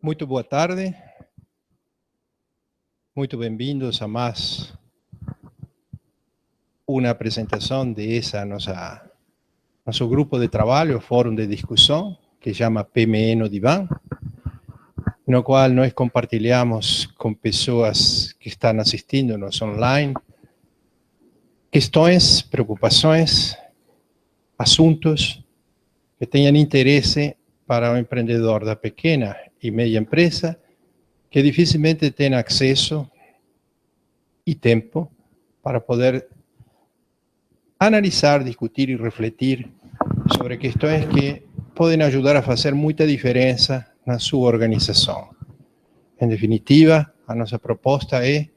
Muito boa tarde, muito bem-vindos a mais uma apresentação desse nosso grupo de trabalho, fórum de discussão, que chama PME no Divã, no qual nós compartilhamos com pessoas que estão assistindo-nos online questões, preocupações, assuntos que tenham interesse para o empreendedor da pequena e média empresa, que dificilmente tem acesso e tempo para poder analisar, discutir e refletir sobre questões que podem ajudar a fazer muita diferença na sua organização. Em definitiva, a nossa proposta é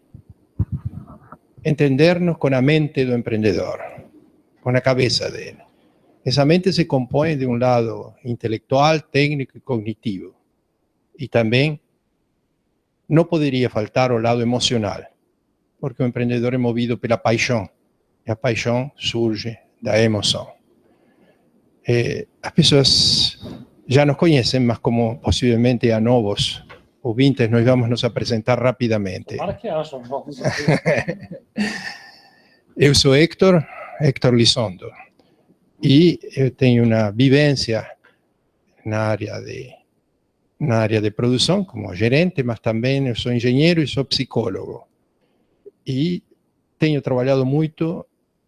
entendernos com a mente do empreendedor, com a cabeça dele. Essa mente se compõe de um lado intelectual, técnico e cognitivo. E também não poderia faltar o lado emocional, porque o empreendedor é movido pela paixão, e a paixão surge da emoção. As pessoas já nos conhecem, mas como possivelmente há novos ouvintes, nós vamos nos apresentar rapidamente. Para que acham? Eu sou Héctor Lisondo, e eu tenho uma vivência na área de produção como gerente, mas também eu sou engenheiro e sou psicólogo. E tenho trabalhado muito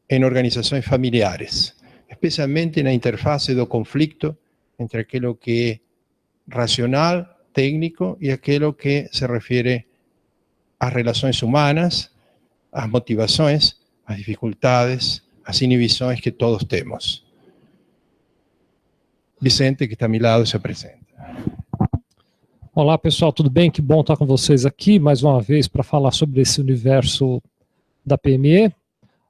em organizações familiares, especialmente na interface do conflito entre aquilo que é racional, técnico, e aquilo que se refere às relações humanas, às motivações, às dificuldades, às inibições que todos temos. Vicente, que está a meu lado, se apresenta. Olá, pessoal, tudo bem? Que bom estar com vocês aqui mais uma vez para falar sobre esse universo da PME.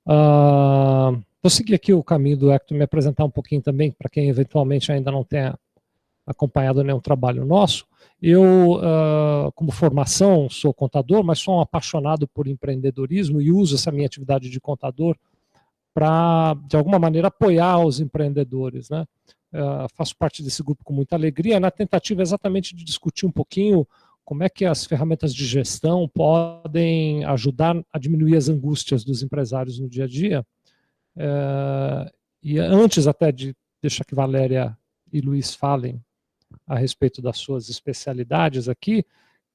Vou seguir aqui o caminho do Héctor, me apresentar um pouquinho também, para quem eventualmente ainda não tenha acompanhado nenhum trabalho nosso. Eu, como formação, sou contador, mas sou um apaixonado por empreendedorismo e uso essa minha atividade de contador para, de alguma maneira, apoiar os empreendedores, né? Faço parte desse grupo com muita alegria, na tentativa exatamente de discutir um pouquinho como é que as ferramentas de gestão podem ajudar a diminuir as angústias dos empresários no dia a dia. E antes até de deixar que Valéria e Luiz falem a respeito das suas especialidades aqui,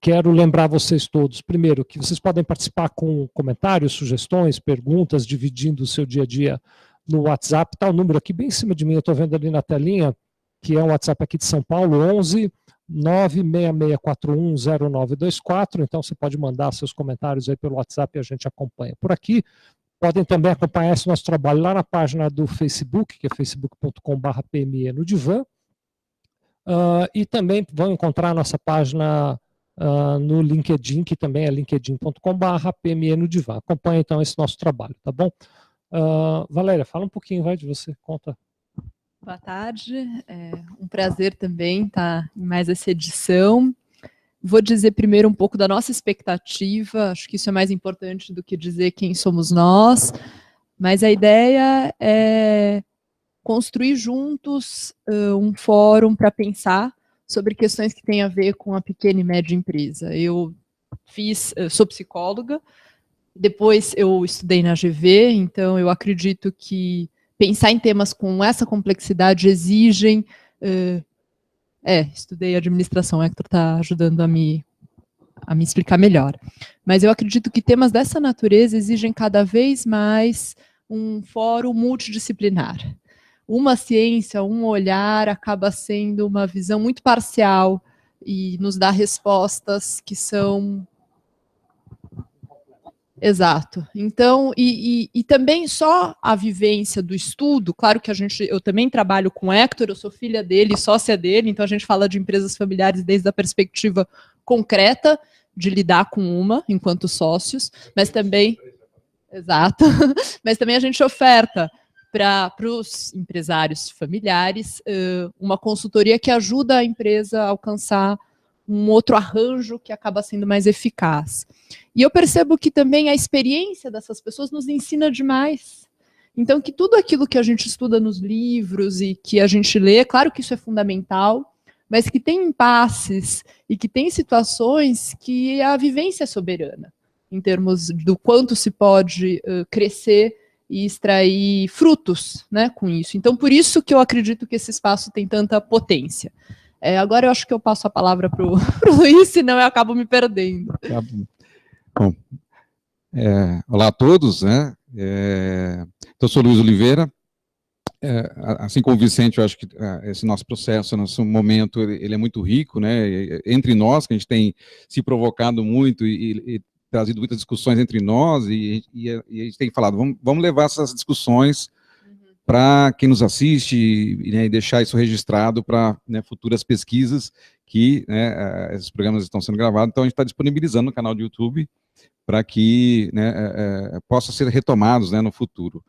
quero lembrar vocês todos, primeiro, que vocês podem participar com comentários, sugestões, perguntas, dividindo o seu dia a dia no WhatsApp. Está o número aqui bem em cima de mim, eu estou vendo ali na telinha, que é um WhatsApp aqui de São Paulo, 11 966410924. Então você pode mandar seus comentários aí pelo WhatsApp e a gente acompanha por aqui. Podem também acompanhar esse nosso trabalho lá na página do Facebook, que é facebook.com/PME no Divã. E também vão encontrar a nossa página no LinkedIn, que também é linkedin.com/PME no Divã. Acompanhe então esse nosso trabalho, tá bom? Valéria, fala um pouquinho, vai, de você, conta. Boa tarde, é um prazer também estar em mais essa edição. Vou dizer primeiro um pouco da nossa expectativa, acho que isso é mais importante do que dizer quem somos nós, mas a ideia é construir juntos um fórum para pensar sobre questões que têm a ver com a pequena e média empresa. Eu sou psicóloga, depois eu estudei na GV, então eu acredito que pensar em temas com essa complexidade exigem... estudei administração, o Héctor está ajudando a me explicar melhor. Mas eu acredito que temas dessa natureza exigem cada vez mais um fórum multidisciplinar. Uma ciência, um olhar, acaba sendo uma visão muito parcial e nos dá respostas que são... Exato. Então, e também só a vivência do estudo, claro que eu também trabalho com o Héctor, eu sou filha dele, sócia dele, então a gente fala de empresas familiares desde a perspectiva concreta de lidar com uma, enquanto sócios, mas também... Exato. Mas também a gente oferta para os empresários familiares uma consultoria que ajuda a empresa a alcançar um outro arranjo que acaba sendo mais eficaz. E eu percebo que também a experiência dessas pessoas nos ensina demais. Então, que tudo aquilo que a gente estuda nos livros e que a gente lê, claro que isso é fundamental, mas que tem impasses e que tem situações que a vivência é soberana, em termos do quanto se pode crescer e extrair frutos, né, com isso. Então, por isso que eu acredito que esse espaço tem tanta potência. Agora eu acho que eu passo a palavra para o Luiz, senão eu acabo me perdendo. Tá bom. Olá a todos, né? Eu sou Luiz Oliveira. Assim como o Vicente, eu acho que esse nosso processo, nosso momento, ele é muito rico, né? Entre nós, que a gente tem se provocado muito e trazido muitas discussões entre nós, e a gente tem falado, vamos levar essas discussões para quem nos assiste, né, e deixar isso registrado para, né, futuras pesquisas que, né, esses programas estão sendo gravados, então a gente está disponibilizando no canal do YouTube para que, né, possa ser retomados, né, no futuro.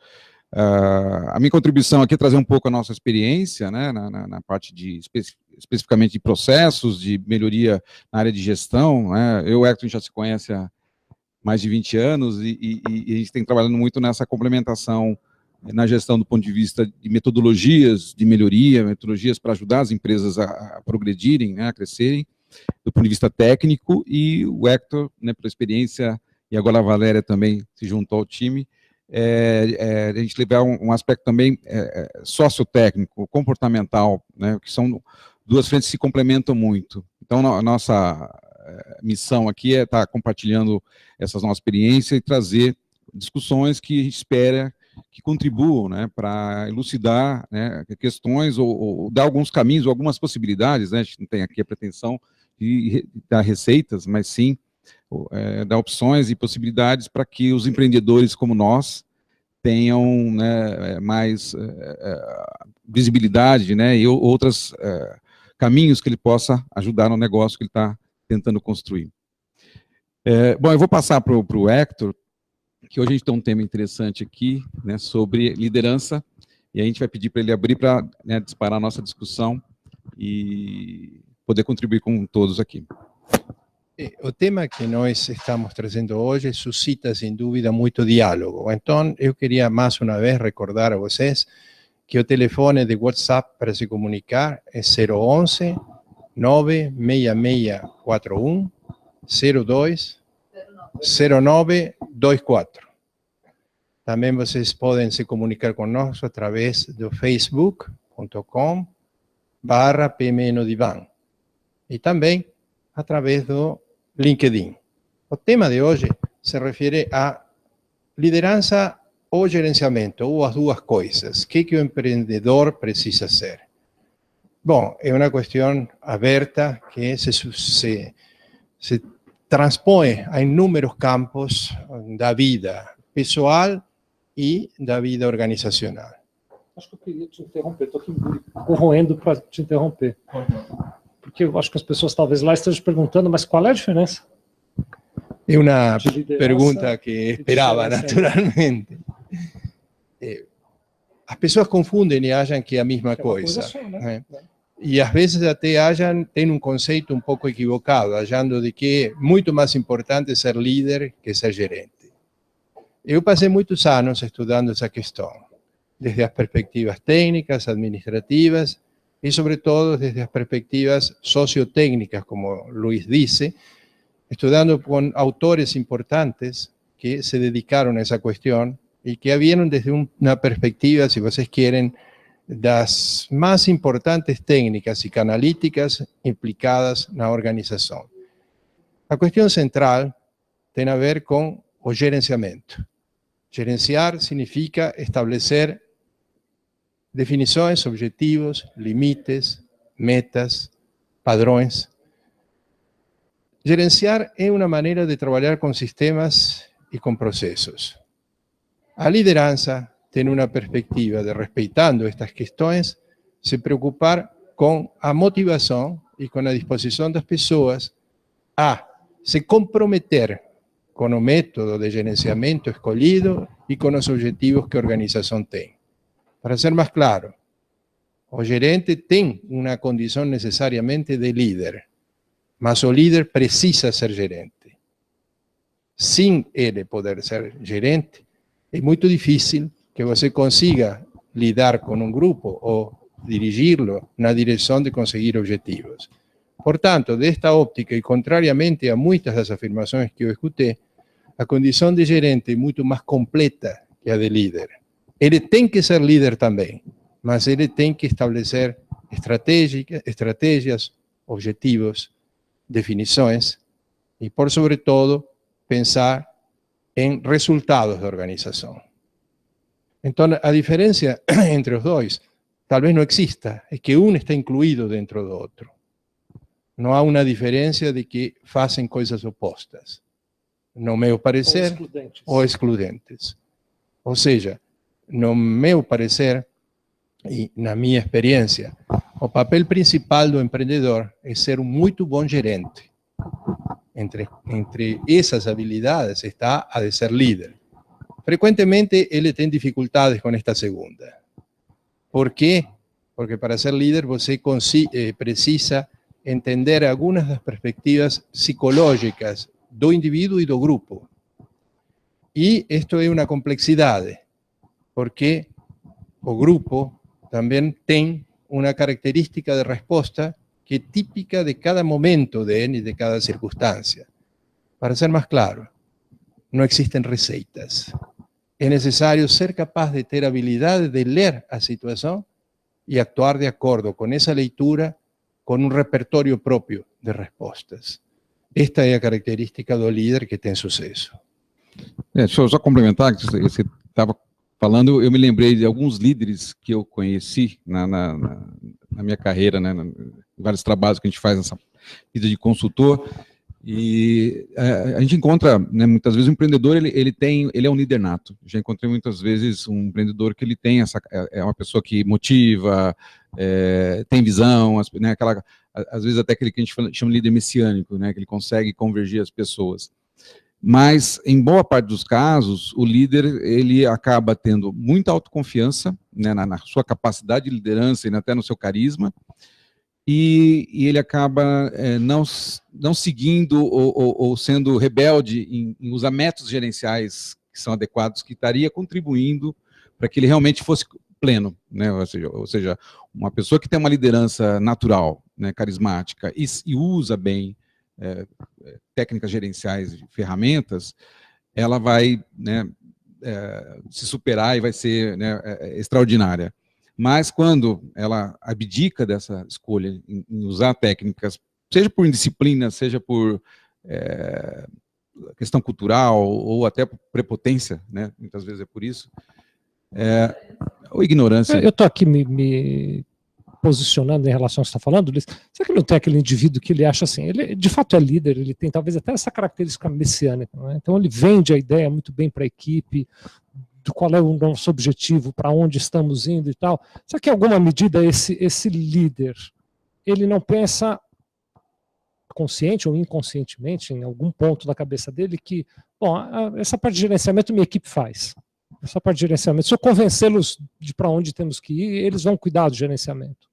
A minha contribuição aqui é trazer um pouco a nossa experiência, né, na parte de, especificamente de processos, de melhoria na área de gestão, né. Eu e o Hector já se conhece há mais de 20 anos e a gente tem trabalhado muito nessa complementação na gestão do ponto de vista de metodologias de melhoria, metodologias para ajudar as empresas a progredirem, né, a crescerem, do ponto de vista técnico, e o Hector, né, pela experiência, e agora a Valéria também se juntou ao time, a gente levar um aspecto também sociotécnico, comportamental, né, que são duas frentes que se complementam muito. Então, a nossa missão aqui é estar compartilhando essas nossas experiências e trazer discussões que a gente espera que contribuam, né, para elucidar, né, questões ou dar alguns caminhos ou algumas possibilidades, né, a gente não tem aqui a pretensão de dar receitas, mas sim dar opções e possibilidades para que os empreendedores como nós tenham, né, mais visibilidade, né, e outros caminhos que ele possa ajudar no negócio que ele está tentando construir. Bom, eu vou passar para o Hector, que hoje a gente tem um tema interessante aqui, né, sobre liderança, e a gente vai pedir para ele abrir para, né, disparar a nossa discussão e poder contribuir com todos aqui. O tema que nós estamos trazendo hoje suscita, sem dúvida, muito diálogo. Então, eu queria mais uma vez recordar a vocês que o telefone de WhatsApp para se comunicar é 011 96641 020924. Também vocês podem se comunicar conosco através do facebook.com/PMNodivan e também através do LinkedIn. O tema de hoje se refere a liderança ou gerenciamento, ou as duas coisas. O que o empreendedor precisa ser? Bom, é uma questão aberta que se transpõe a inúmeros campos da vida pessoal e da vida organizacional. Acho que eu queria te interromper, estou aqui corroendo para te interromper. Porque eu acho que as pessoas talvez lá estejam perguntando, mas qual é a diferença? É uma pergunta que esperava, naturalmente. As pessoas confundem e acham que é a mesma coisa. Só, né? E às vezes até têm um conceito um pouco equivocado, achando de que é muito mais importante ser líder que ser gerente. Eu passei muitos anos estudando essa questão, desde as perspectivas técnicas, administrativas e, sobretudo, desde as perspectivas sociotécnicas, como Luiz disse, estudando com autores importantes que se dedicaram a essa questão e que vieron desde uma perspectiva, se vocês querem, das mais importantes técnicas psicanalíticas implicadas na organização. A questão central tem a ver com o gerenciamento. Gerenciar significa estabelecer definições, objetivos, limites, metas, padrões. Gerenciar é uma maneira de trabalhar com sistemas e com processos. A liderança tem uma perspectiva de, respeitando estas questões, se preocupar com a motivação e com a disposição das pessoas a se comprometer com o método de gerenciamento escolhido e com os objetivos que a organização tem. Para ser mais claro, o gerente tem uma condição necessariamente de líder, mas o líder precisa ser gerente. Sem ele poder ser gerente, é muito difícil que você consiga lidar com um grupo ou dirigirlo na direção de conseguir objetivos. Portanto, desta óptica, e contrariamente a muitas das afirmações que eu escutei, a condição de gerente é muito mais completa que a de líder. Ele tem que ser líder também, mas ele tem que estabelecer estratégias, objetivos, definições e, por sobre todo, pensar em resultados da organização. Então, a diferença entre os dois talvez não exista, é que um está incluído dentro do outro. Não há uma diferença de que fazem coisas opostas, no meu parecer, ou excludentes. Ou seja, no meu parecer, e na minha experiência, o papel principal do empreendedor é ser um muito bom gerente. Entre essas habilidades está a de ser líder. Frequentemente, ele tem dificuldades com esta segunda. Por quê? Porque para ser líder, você precisa entender algumas das perspectivas psicológicas do indivíduo e do grupo. E isto é uma complexidade, porque o grupo também tem uma característica de resposta que é típica de cada momento e de cada circunstância. Para ser mais claro, não existem receitas. É necessário ser capaz de ter a habilidade de ler a situação e actuar de acordo com essa leitura, com um repertório próprio de respostas. Esta é a característica do líder que tem sucesso. Deixa eu só complementar, que você estava falando, eu me lembrei de alguns líderes que eu conheci na minha carreira, né, em vários trabalhos que a gente faz nessa vida de consultor, e a gente encontra, né, muitas vezes o empreendedor, ele é um líder nato. Já encontrei muitas vezes um empreendedor que ele tem é uma pessoa que motiva, tem visão, né, às vezes até aquele que a gente chama de líder messiânico, né, que ele consegue convergir as pessoas. Mas, em boa parte dos casos, o líder ele acaba tendo muita autoconfiança, né, na sua capacidade de liderança e até no seu carisma, e ele acaba não seguindo ou sendo rebelde em usar métodos gerenciais que são adequados, que estaria contribuindo para que ele realmente fosse pleno, né? Ou seja, uma pessoa que tem uma liderança natural, né, carismática, e usa bem técnicas gerenciais e ferramentas, ela vai, né, se superar e vai ser, né, extraordinária. Mas quando ela abdica dessa escolha em usar técnicas, seja por indisciplina, seja por questão cultural ou até por prepotência, né, muitas vezes é por isso, ou ignorância. Eu estou aqui me posicionando em relação ao que você está falando, Luiz. Será que não tem aquele indivíduo que ele acha assim, ele de fato é líder, ele tem talvez até essa característica messiânica, né? Então ele vende a ideia muito bem para a equipe, do qual é o nosso objetivo, para onde estamos indo e tal. Será que em alguma medida esse líder, ele não pensa consciente ou inconscientemente, em algum ponto da cabeça dele, que, bom, essa parte de gerenciamento minha equipe faz. Essa parte de gerenciamento, se eu convencê-los de para onde temos que ir, eles vão cuidar do gerenciamento.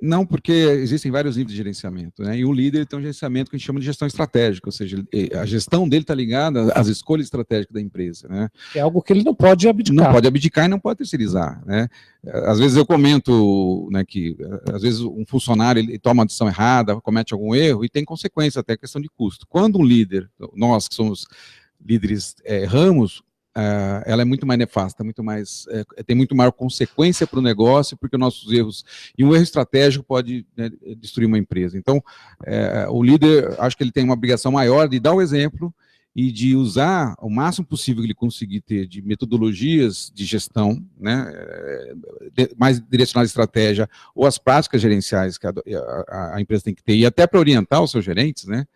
Não, porque existem vários níveis de gerenciamento, né? E o líder tem um gerenciamento que a gente chama de gestão estratégica, ou seja, a gestão dele está ligada às escolhas estratégicas da empresa, né? É algo que ele não pode abdicar. Não pode abdicar e não pode terceirizar, né? Às vezes eu comento, né, que às vezes um funcionário ele toma uma decisão errada, comete algum erro e tem consequência, até questão de custo. Quando um líder, nós que somos líderes, erramos, ela é muito mais nefasta, tem muito maior consequência para o negócio, porque nossos erros, e um erro estratégico pode, né, destruir uma empresa. Então, o líder, acho que ele tem uma obrigação maior de dar o exemplo e de usar o máximo possível que ele conseguir ter de metodologias de gestão, né, mais direcionadas à estratégia, ou as práticas gerenciais que a empresa tem que ter, e até para orientar os seus gerentes, né,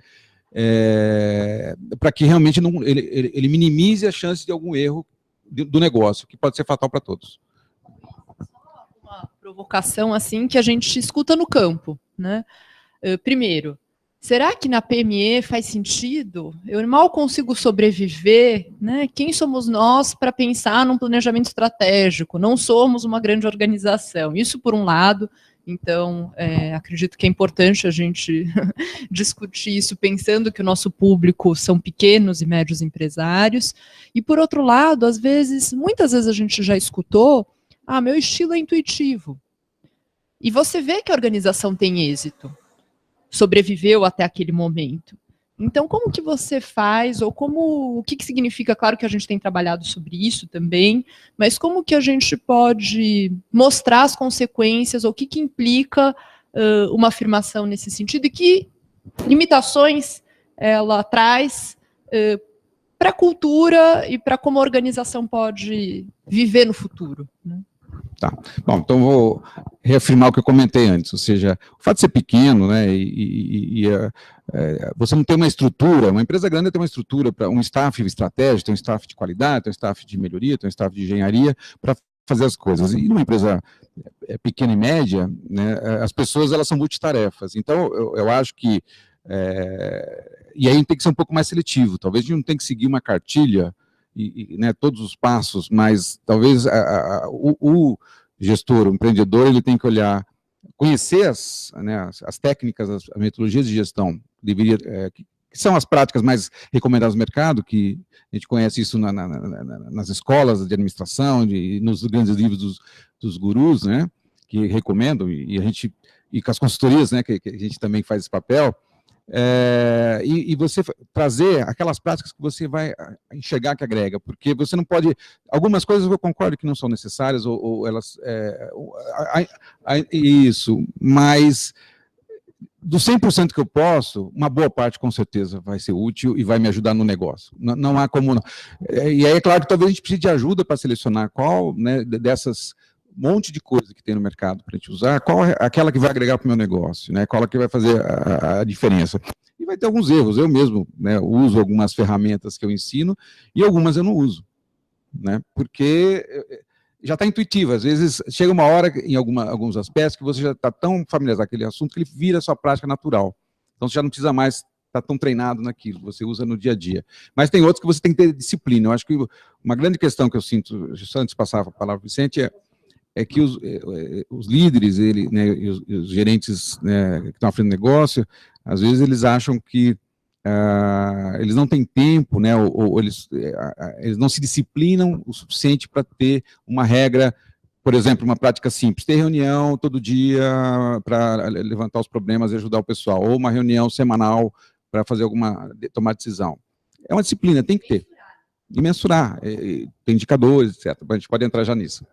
para que realmente ele minimize a chance de algum erro do negócio, que pode ser fatal para todos. Uma provocação assim que a gente escuta no campo, né? Primeiro, será que na PME faz sentido? Eu mal consigo sobreviver, né? Quem somos nós para pensar num planejamento estratégico? Não somos uma grande organização. Isso por um lado. Então, acredito que é importante a gente discutir isso, pensando que o nosso público são pequenos e médios empresários. E, por outro lado, muitas vezes a gente já escutou Ah, meu estilo é intuitivo. E você vê que a organização tem êxito, sobreviveu até aquele momento. Então, como que você faz, ou o que significa, claro que a gente tem trabalhado sobre isso também, mas como que a gente pode mostrar as consequências, ou o que implica uma afirmação nesse sentido, e que limitações ela traz para a cultura e para como a organização pode viver no futuro, né? Tá. Bom, então vou reafirmar o que eu comentei antes, ou seja, o fato de ser pequeno, né, você não tem uma estrutura, uma empresa grande tem uma estrutura para um staff estratégico, tem um staff de qualidade, tem um staff de melhoria, tem um staff de engenharia para fazer as coisas. E numa empresa pequena e média, né, as pessoas elas são multitarefas. Então, eu acho que e aí tem que ser um pouco mais seletivo. Talvez a gente não tenha que seguir uma cartilha né, todos os passos, mas talvez o gestor, o empreendedor, ele tem que olhar, conhecer as técnicas, as metodologias de gestão, que são as práticas mais recomendadas no mercado, que a gente conhece isso nas escolas de administração, nos grandes livros dos gurus, né, que recomendam, e com as consultorias, né, que a gente também faz esse papel, e você trazer aquelas práticas que você vai enxergar que agrega, porque você não pode, algumas coisas eu concordo que não são necessárias, ou elas, isso, mas do 100% que eu posso, uma boa parte com certeza vai ser útil e vai me ajudar no negócio, não há como, e aí é claro que talvez a gente precise de ajuda para selecionar qual, né, dessas monte de coisa que tem no mercado para a gente usar, qual é aquela que vai agregar para o meu negócio, né? Qual é que vai fazer a diferença. E vai ter alguns erros, eu mesmo, né, uso algumas ferramentas que eu ensino e algumas eu não uso, né? Porque já está intuitivo, às vezes chega uma hora em alguns aspectos que você já está tão familiarizado com aquele assunto que ele vira a sua prática natural. Então você já não precisa mais estar tão treinado naquilo, você usa no dia a dia. Mas tem outros que você tem que ter disciplina. Eu acho que uma grande questão que eu sinto, só antes de passar a palavra para o Vicente, é que os líderes, né, e os gerentes, né, que estão à frente do negócio, às vezes eles acham que eles não têm tempo, né, ou eles não se disciplinam o suficiente para ter uma regra, por exemplo, uma prática simples, ter reunião todo dia para levantar os problemas e ajudar o pessoal, ou uma reunião semanal para fazer tomar decisão. É uma disciplina, tem que ter. E mensurar, tem indicadores, etc. A gente pode entrar já nisso.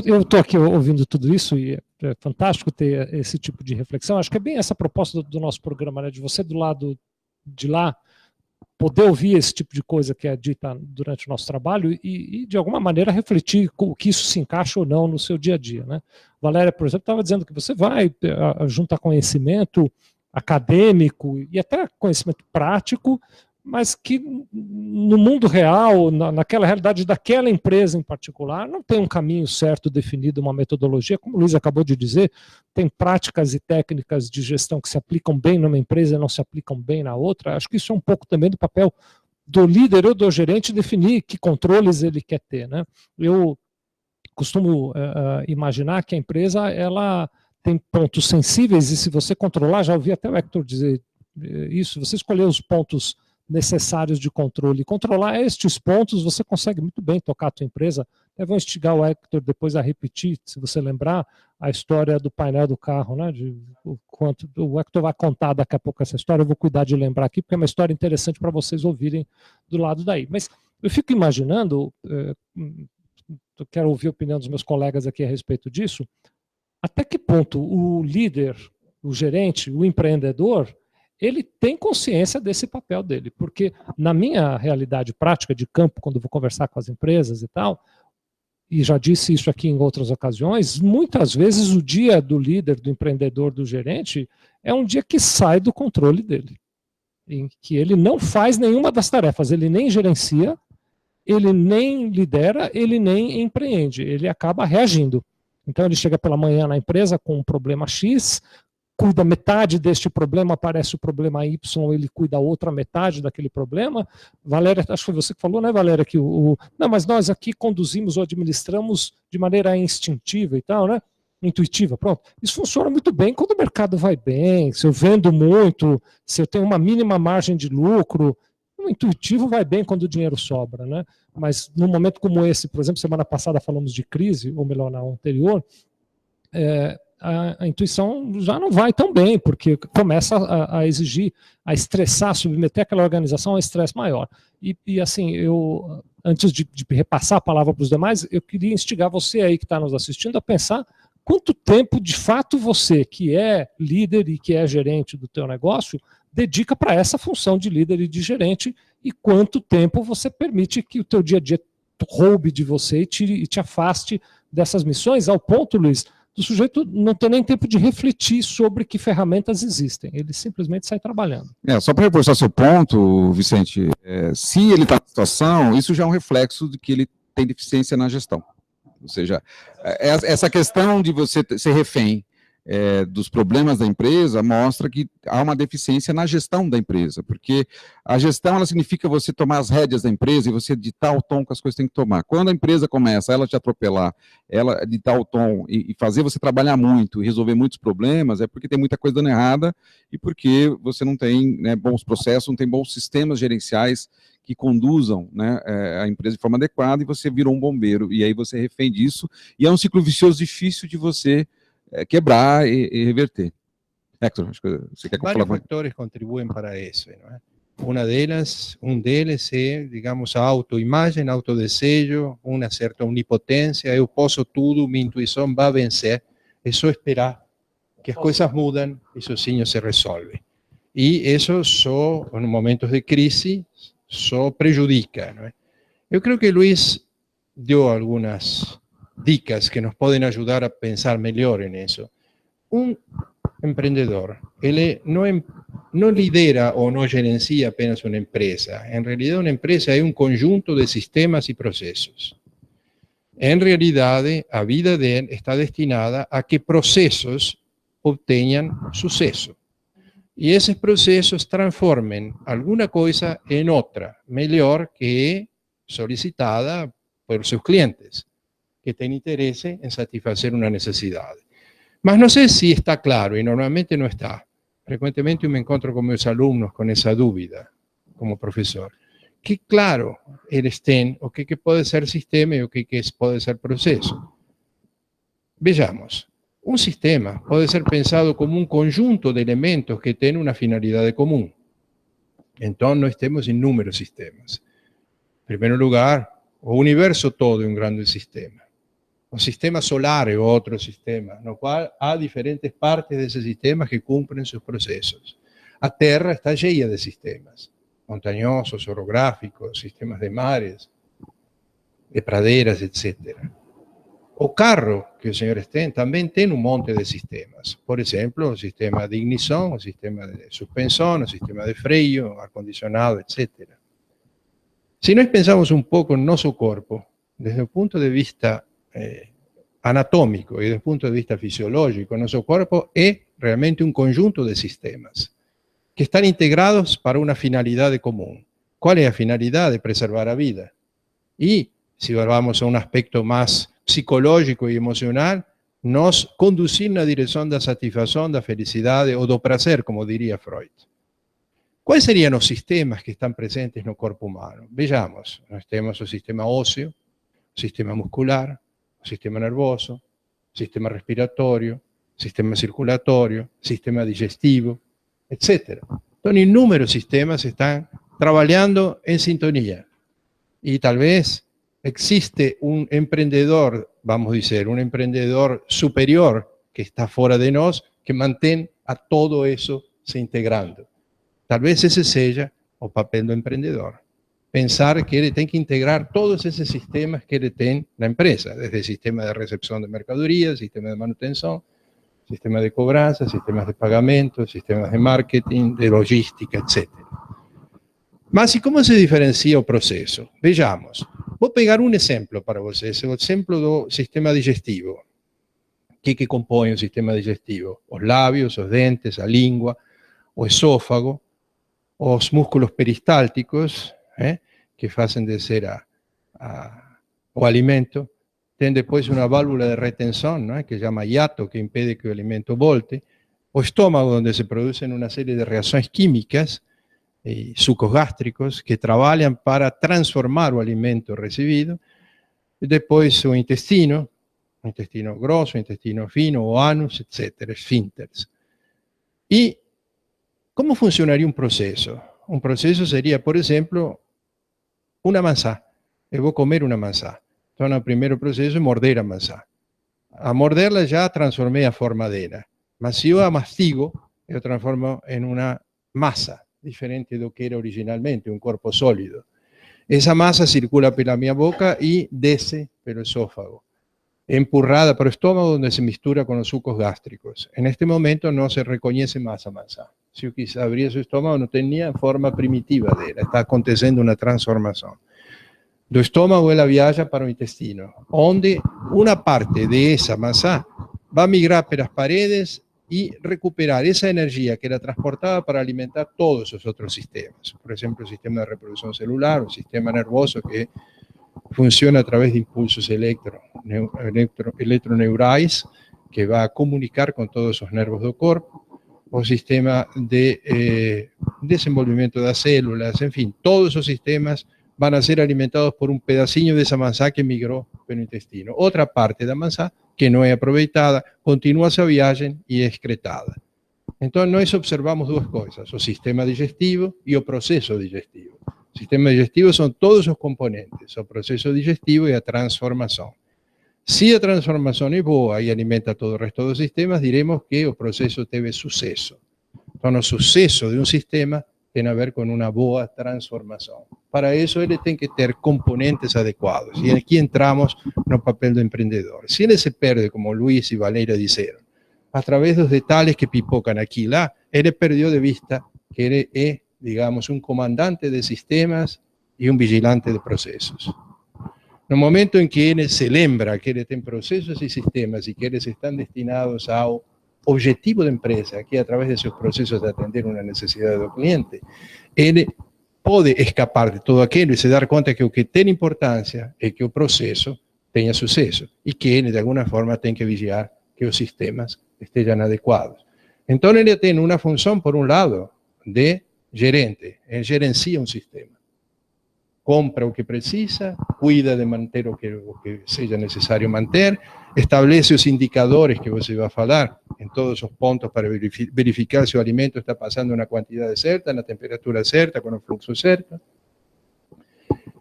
Eu estou aqui ouvindo tudo isso e é fantástico ter esse tipo de reflexão. Acho que é bem essa proposta do nosso programa, né, de você do lado de lá poder ouvir esse tipo de coisa que é dita durante o nosso trabalho e de alguma maneira refletir o que isso se encaixa ou não no seu dia a dia, né? Valéria, por exemplo, estava dizendo que você vai juntar conhecimento acadêmico e até conhecimento prático, mas que no mundo real, naquela realidade daquela empresa em particular, não tem um caminho certo definido, uma metodologia. Como o Luiz acabou de dizer, tem práticas e técnicas de gestão que se aplicam bem numa empresa e não se aplicam bem na outra. Acho que isso é um pouco também do papel do líder ou do gerente definir que controles ele quer ter, né? Eu costumo imaginar que a empresa ela tem pontos sensíveis e se você controlar, já ouvi até o Hector dizer isso, você escolher os pontos necessários de controle. Controlar estes pontos, você consegue muito bem tocar a tua empresa. Eu vou instigar o Hector depois a repetir, se você lembrar, a história do painel do carro, né? O Hector vai contar daqui a pouco essa história, eu vou cuidar de lembrar aqui, porque é uma história interessante para vocês ouvirem do lado daí. Mas eu fico imaginando, eu quero ouvir a opinião dos meus colegas aqui a respeito disso, até que ponto o líder, o gerente, o empreendedor, ele tem consciência desse papel dele, porque na minha realidade prática de campo, quando eu vou conversar com as empresas e tal, e já disse isso aqui em outras ocasiões, muitas vezes o dia do líder, do empreendedor, do gerente, é um dia que sai do controle dele, em que ele não faz nenhuma das tarefas, ele nem gerencia, ele nem lidera, ele nem empreende, ele acaba reagindo. Então ele chega pela manhã na empresa com um problema X, cuida metade deste problema, aparece o problema Y, ele cuida a outra metade daquele problema. Valéria, acho que foi você que falou, né, Valéria, que não, mas nós aqui conduzimos ou administramos de maneira instintiva e tal, né? Intuitiva, pronto. Isso funciona muito bem quando o mercado vai bem, se eu vendo muito, se eu tenho uma mínima margem de lucro, O intuitivo vai bem quando o dinheiro sobra, né? Mas num momento como esse, por exemplo, semana passada falamos de crise, ou melhor, na anterior, a intuição já não vai tão bem, porque começa a exigir, a estressar, submeter aquela organização a um estresse maior. E assim, eu, antes de repassar a palavra para os demais, eu queria instigar você aí que está nos assistindo a pensar quanto tempo, de fato, você, que é líder e que é gerente do teu negócio, dedica para essa função de líder e de gerente, e quanto tempo você permite que o teu dia a dia roube de você e te afaste dessas missões, ao ponto, Luiz, do sujeito não ter nem tempo de refletir sobre que ferramentas existem. Ele simplesmente sai trabalhando. Só para reforçar seu ponto, Vicente, se ele está na situação, isso já é um reflexo de que ele tem deficiência na gestão. Ou seja, essa questão de você ser refém dos problemas da empresa mostra que há uma deficiência na gestão da empresa, porque a gestão, ela significa você tomar as rédeas da empresa e você ditar o tom que as coisas têm que tomar. Quando a empresa começa ela te atropelar, ela ditar o tom e fazer você trabalhar muito e resolver muitos problemas, é porque tem muita coisa dando errada e porque você não tem, né, bons processos, não tem bons sistemas gerenciais que conduzam, né, a empresa de forma adequada, e você virou um bombeiro, e aí você é refém disso, e é um ciclo vicioso difícil de você quebrar e reverter. Héctor, acho que você quer falar? Vários factores contribuem para isso, não é? Um deles é, digamos, a autoimagem, autodesejo, uma certa onipotência, eu posso tudo, minha intuição vai vencer, é só esperar que as coisas mudam e sozinho se resolve. E isso só, em momentos de crise, só prejudica, não é? Eu creio que Luiz deu algumas dicas que nos podem ajudar a pensar melhor nisso. Um empreendedor, ele não lidera ou não gerencia apenas uma empresa. Em realidade, uma empresa é um conjunto de sistemas e processos. Em realidade, a vida dele está destinada a que processos obtenham sucesso. E esses processos transformem alguma coisa em outra, melhor, que é solicitada por seus clientes, que têm interesse em satisfazer uma necessidade. Mas não sei se está claro, e normalmente não está. Frequentemente eu me encontro com meus alunos com essa dúvida, como professor. Que claro eles têm o que pode ser sistema e o que pode ser processo. Vejamos, um sistema pode ser pensado como um conjunto de elementos que têm uma finalidade comum. Então, nós temos inúmeros sistemas. Em primeiro lugar, o universo todo é um grande sistema. O sistema solar é outro sistema, no qual há diferentes partes desse sistema que cumprem seus processos. A Terra está cheia de sistemas, montanhosos, orográficos, sistemas de mares, de praderas, etc. O carro que os senhores têm também tem um monte de sistemas. Por exemplo, o sistema de ignição, o sistema de suspensão, o sistema de freio, ar-condicionado, etc. Se nós pensamos um pouco no nosso corpo, desde o ponto de vista anatômico e desde o ponto de vista fisiológico, nosso corpo é realmente um conjunto de sistemas que estão integrados para uma finalidade comum. Qual é a finalidade? Preservar a vida. E, se vamos a um aspecto mais psicológico e emocional, nos conduzir na direção da satisfação, da felicidade ou do prazer, como diria Freud. Quais seriam os sistemas que estão presentes no corpo humano? Vejamos, nós temos o sistema ósseo, o sistema muscular, o sistema nervoso, o sistema respiratório, o sistema circulatório, o sistema digestivo, etc. Então, inúmeros sistemas estão trabalhando em sintonia. E talvez existe um empreendedor, vamos dizer, um empreendedor superior que está fora de nós, que mantém a todo isso se integrando. Talvez esse seja o papel do empreendedor. Pensar que ele tem que integrar todos esses sistemas que ele tem na empresa, desde sistema de recepção de mercadorias, sistema de manutenção, sistema de cobrança, sistemas de pagamento, sistemas de marketing, de logística, etc. Mas e como se diferencia o processo? Vejamos. Vou pegar um exemplo para vocês, o exemplo do sistema digestivo. O que compõe o sistema digestivo? Os lábios, os dentes, a língua, o esófago, os músculos peristálticos, que fazem descer o alimento. Tem depois uma válvula de retenção, que se chama hiato, que impede que o alimento volte. O estômago, onde se produzem uma série de reações químicas y sucos gástricos que trabajan para transformar el alimento recibido. Después o intestino grosso, intestino fino, o anus, etc., esfínteres. ¿Y cómo funcionaría un proceso? Un proceso sería, por ejemplo, una manzana. Eu vou comer uma maçã. Então, o primeiro processo é morder a maçã. A morderla já transformei a forma dela. Mas se eu a mastigo, eu transformo em uma massa, diferente do que era originalmente, um corpo sólido. Essa massa circula pela minha boca e desce pelo esôfago, empurrada para o estômago, onde se mistura com os sucos gástricos. Neste momento não se reconhece mais a maçã. Se eu quiser abrir seu estômago, não tem nem a forma primitiva dela. Está acontecendo uma transformação. Do estômago ela viaja para o intestino, onde uma parte dessa maçã vai migrar pelas paredes e recuperar essa energia que era transportada para alimentar todos os outros sistemas. Por exemplo, o sistema de reprodução celular, o sistema nervoso que funciona através de impulsos eletroneurais, que vai comunicar com todos os nervos do corpo, o sistema de desenvolvimento das células, enfim, todos os sistemas van a ser alimentados por un pedacinho de esa manzana que migró pelo intestino. Otra parte de la manzana que no es aprovechada, continúa esa viaje y es excretada. Entonces, nós observamos dos cosas, o sistema digestivo y o proceso digestivo. O sistema digestivo son todos os componentes, o proceso digestivo y a transformación. Si a transformación es boa y alimenta todo el resto dos sistemas, diremos que o proceso teve suceso. Entonces, o suceso de un sistema tem a ver com uma boa transformação. Para isso, ele tem que ter componentes adequados. E aqui entramos no papel do empreendedor. Se ele se perde, como Luiz e Valeria disseram, através dos detalhes que pipocam aqui e lá, ele perdeu de vista que ele é, digamos, um comandante de sistemas e um vigilante de processos. No momento em que ele se lembra que ele tem processos e sistemas e que eles estão destinados ao objetivo da empresa, que através de seus processos de atender uma necessidade do cliente, ele pode escapar de todo aquilo e se dar conta que o que tem importância é que o processo tenha sucesso e que ele, de alguma forma, tem que vigiar que os sistemas estejam adequados. Então, ele tem uma função, por um lado, de gerente. Ele gerencia um sistema. Compra o que precisa, cuida de manter o que seja necessário manter, establece os indicadores que você vai falar em todos os pontos para verificar se o alimento está passando na quantidade certa, na temperatura certa, com o fluxo certo.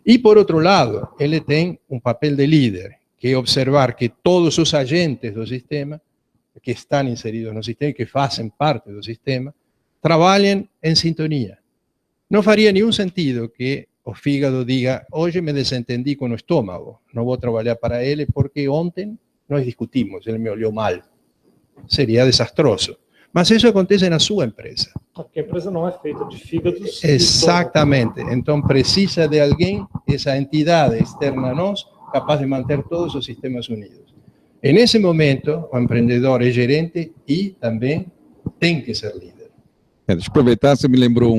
E, por outro lado, ele tem um papel de líder, que é observar que todos os agentes do sistema, que estão inseridos no sistema, que fazem parte do sistema, trabalhem em sintonia. Não faria nenhum sentido que o fígado diga, hoje me desentendi com o estômago, não vou trabalhar para ele porque ontem nós discutimos, ele me olhou mal. Seria desastroso. Mas isso acontece na sua empresa. Porque a empresa não é feita de fígados. Exatamente. Então precisa de alguém, essa entidade externa a nós, capaz de manter todos os sistemas unidos. E nesse momento, o empreendedor é gerente e também tem que ser líder. Deixa eu aproveitar, você me lembrou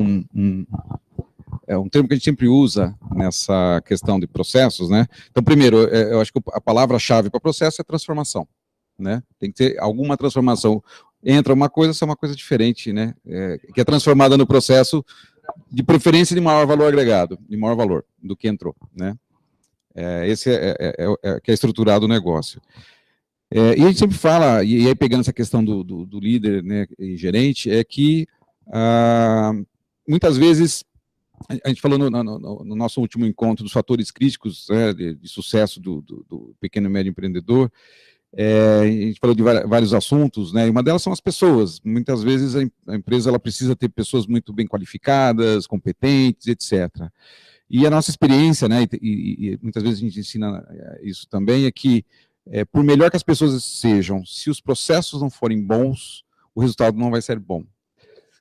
é um termo que a gente sempre usa nessa questão de processos, né? Então, primeiro, eu acho que a palavra-chave para processo é transformação, né? Tem que ter alguma transformação. Entra uma coisa, sai uma coisa diferente, né? Que é transformada no processo, de preferência de maior valor agregado, de maior valor do que entrou, né? Esse que é estruturado o negócio. E a gente sempre fala, e aí pegando essa questão do líder, né, e gerente, é que muitas vezes a gente falou no nosso último encontro dos fatores críticos, né, de sucesso do pequeno e médio empreendedor. A gente falou de vários assuntos, né, e uma delas são as pessoas. Muitas vezes a empresa ela precisa ter pessoas muito bem qualificadas, competentes, etc. E a nossa experiência, né, e muitas vezes a gente ensina isso também, é que por melhor que as pessoas sejam, se os processos não forem bons, o resultado não vai ser bom.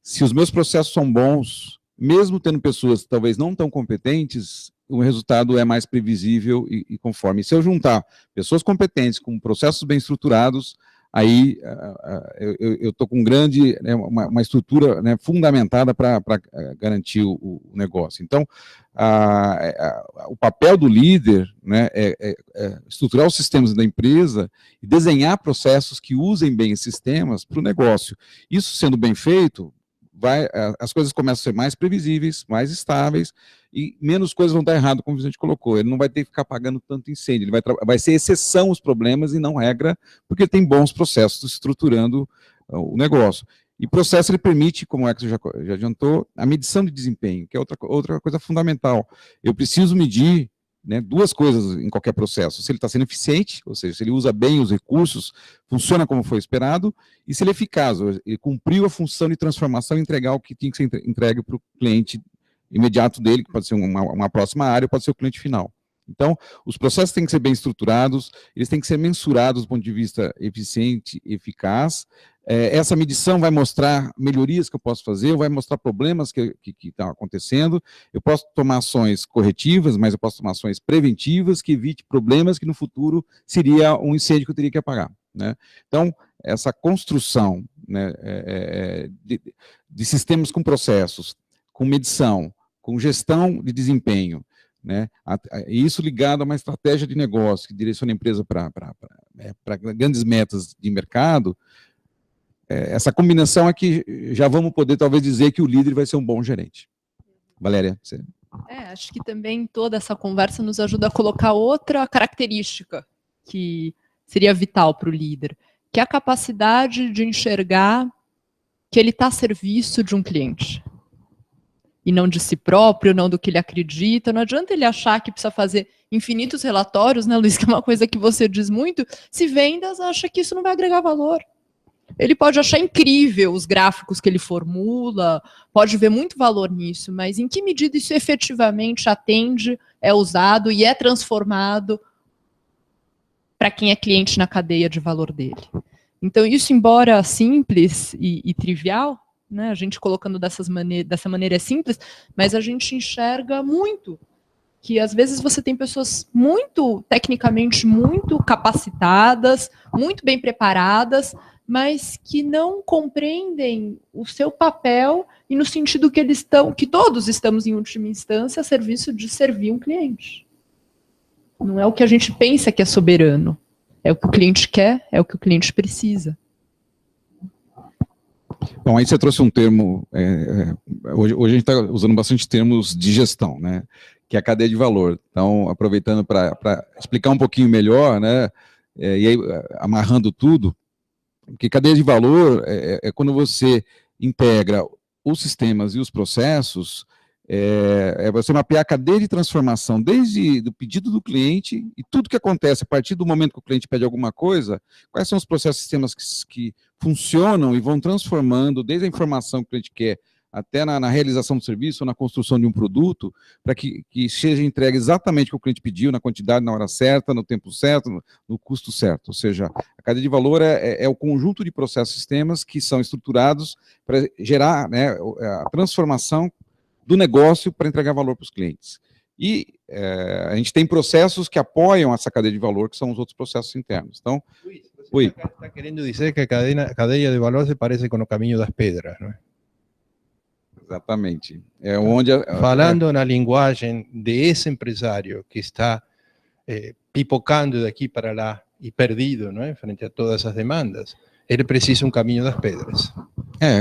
Se os meus processos são bons, mesmo tendo pessoas talvez não tão competentes, o resultado é mais previsível e conforme. Se eu juntar pessoas competentes com processos bem estruturados, aí eu estou com uma estrutura, né, fundamentada para garantir o negócio. Então, o papel do líder, né, é estruturar os sistemas da empresa e desenhar processos que usem bem esses sistemas para o negócio. Isso sendo bem feito, as coisas começam a ser mais previsíveis, mais estáveis, e menos coisas vão dar errado, como o Vicente colocou. Ele não vai ter que ficar apagando tanto incêndio, ele vai ser exceção os problemas e não regra, porque ele tem bons processos estruturando o negócio. E processo ele permite, como o Hector já adiantou, a medição de desempenho, que é outra coisa fundamental. Eu preciso medir, né, duas coisas em qualquer processo: se ele está sendo eficiente, ou seja, se ele usa bem os recursos, funciona como foi esperado, e se ele é eficaz, ele cumpriu a função de transformação e entregar o que tinha que ser entregue para o cliente imediato dele, que pode ser uma próxima área, pode ser o cliente final. Então, os processos têm que ser bem estruturados, eles têm que ser mensurados do ponto de vista eficiente e eficaz. Essa medição vai mostrar melhorias que eu posso fazer, vai mostrar problemas que estão acontecendo. Eu posso tomar ações corretivas, mas eu posso tomar ações preventivas que evite problemas que no futuro seria um incêndio que eu teria que apagar, né? Então, essa construção, né, de sistemas com processos, com medição, com gestão de desempenho, né, isso ligado a uma estratégia de negócio que direciona a empresa para grandes metas de mercado, essa combinação é que já vamos poder talvez dizer que o líder vai ser um bom gerente. Valéria, você... Acho que também toda essa conversa nos ajuda a colocar outra característica que seria vital para o líder, que é a capacidade de enxergar que ele está a serviço de um cliente. E não de si próprio, não do que ele acredita. Não adianta ele achar que precisa fazer infinitos relatórios, né, Luiz, que é uma coisa que você diz muito. Se vendas, acha que isso não vai agregar valor. Ele pode achar incrível os gráficos que ele formula, pode ver muito valor nisso, mas em que medida isso efetivamente atende, é usado e é transformado para quem é cliente na cadeia de valor dele? Então, isso, embora simples e trivial, né, a gente colocando dessa maneira é simples, mas a gente enxerga muito que às vezes você tem pessoas muito, tecnicamente, muito capacitadas, muito bem preparadas, mas que não compreendem o seu papel e no sentido que que todos estamos, em última instância, a serviço de servir um cliente. Não é o que a gente pensa que é soberano, é o que o cliente quer, é o que o cliente precisa. Bom, aí você trouxe um termo, hoje a gente está usando bastante termos de gestão, né, que é a cadeia de valor. Então, aproveitando para explicar um pouquinho melhor, né, e aí amarrando tudo, porque cadeia de valor é quando você integra os sistemas e os processos, você mapear a cadeia de transformação, desde o pedido do cliente e tudo que acontece a partir do momento que o cliente pede alguma coisa, quais são os processos e sistemas que funcionam e vão transformando, desde a informação que o cliente quer, até na realização do serviço ou na construção de um produto, para que seja entregue exatamente o que o cliente pediu, na quantidade, na hora certa, no tempo certo, no custo certo. Ou seja, a cadeia de valor é o conjunto de processos e sistemas que são estruturados para gerar, né, a transformação do negócio para entregar valor para os clientes. E a gente tem processos que apoiam essa cadeia de valor, que são os outros processos internos. Então, você está querendo dizer que a cadeia de valor se parece com o caminho das pedras, não é? Exatamente. Falando na linguagem desse empresário que está pipocando daqui para lá e perdido, não é? Frente a todas as demandas, ele precisa um caminho das pedras.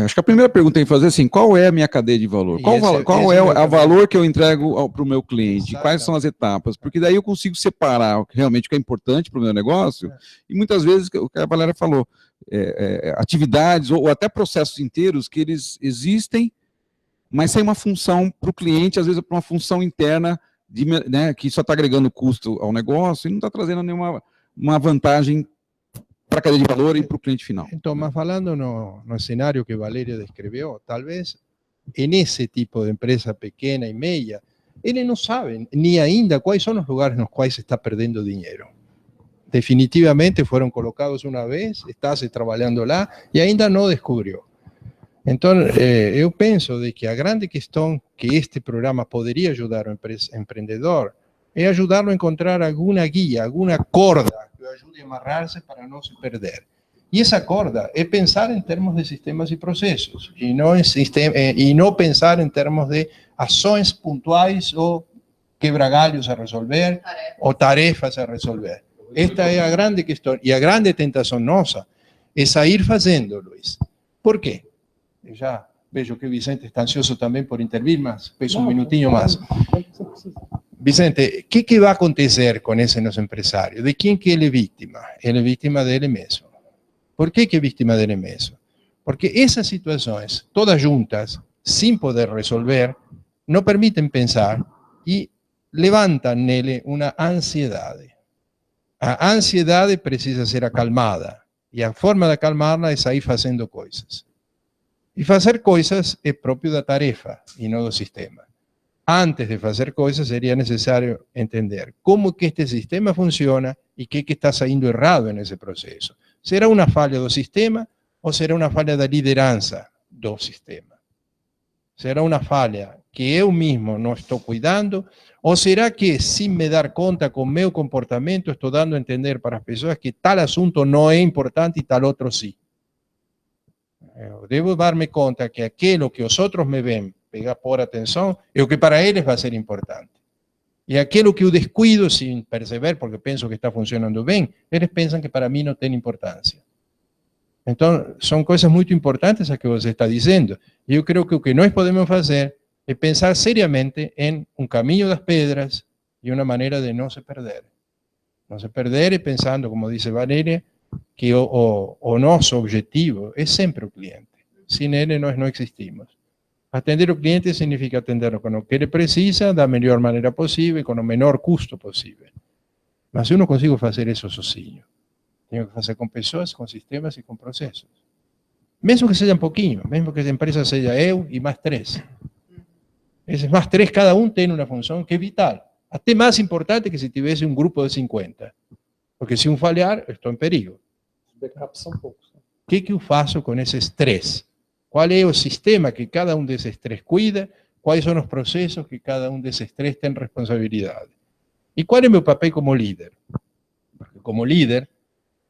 Acho que a primeira pergunta que tem que fazer é assim: qual é a minha cadeia de valor? Qual é o valor que eu entrego para o meu cliente? Exatamente. Quais são as etapas? Porque daí eu consigo separar realmente o que é importante para o meu negócio, e muitas vezes, o que a Valéria falou, atividades ou até processos inteiros que eles existem, mas sem uma função para o cliente, às vezes para uma função interna, né, que só está agregando custo ao negócio e não está trazendo nenhuma vantagem para a cadeia de valor e para o cliente final. Então, mas falando no cenário que Valéria descreveu, talvez nesse tipo de empresa pequena e meia, ele não sabe nem ainda quais são os lugares nos quais se está perdendo dinheiro. Definitivamente foram colocados uma vez, está-se trabalhando lá e ainda não descobriu. Então, eu penso de que a grande questão que este programa poderia ajudar o empreendedor é ajudá-lo a encontrar alguma guia, alguma corda que o ajude a amarrar-se para não se perder. E essa corda é pensar em termos de sistemas e processos, e não pensar em termos de ações pontuais ou quebra-galhos a resolver, ou tarefas a resolver. Esta é a grande questão, e a grande tentação nossa é sair fazendo, Luiz. Por quê? Já vejo que o Vicente está ansioso também por intervir, mas peço um minutinho mais. Vicente, o que vai acontecer com esse nosso empresário? De quem que ele é vítima? Ele é vítima dele mesmo. Por que é vítima dele mesmo? Porque essas situações, todas juntas, sem poder resolver, não permitem pensar e levantam nele uma ansiedade. A ansiedade precisa ser acalmada. E a forma de acalmá-la é sair fazendo coisas. E fazer coisas é próprio da tarefa e não do sistema. Antes de fazer coisas, seria necessário entender como que este sistema funciona e o que está saindo errado nesse processo. Será uma falha do sistema ou será uma falha da liderança do sistema? Será uma falha que eu mesmo não estou cuidando? Ou será que, sem me dar conta com meu comportamento, estou dando a entender para as pessoas que tal assunto não é importante e tal outro sim? Eu devo dar-me conta que aquilo que os outros me veem pegar por atenção é o que para eles vai ser importante. E aquilo que eu descuido sem perceber, porque penso que está funcionando bem, eles pensam que para mim não tem importância. Então, são coisas muito importantes as que você está dizendo. E eu creio que o que nós podemos fazer é pensar seriamente em um caminho das pedras e uma maneira de não se perder. Não se perder e pensando, como disse Valéria, que o nosso objetivo é sempre o cliente. Sem ele, nós não existimos. Atender o cliente significa atender com o que ele precisa, da melhor maneira possível, com o menor custo possível. Mas eu não consigo fazer isso sozinho. Tenho que fazer com pessoas, com sistemas e com processos. Mesmo que seja um pouquinho, mesmo que a empresa seja eu e mais 3. Esses mais 3, cada um tem uma função que é vital. Até mais importante que se tivesse um grupo de 50. Porque se um falhar, eu estou em perigo. Os backups são poucos. O que eu faço com esses 3? Qual é o sistema que cada um desses 3 cuida? Quais são os processos que cada um desses 3 tem responsabilidade? E qual é o meu papel como líder? Porque como líder,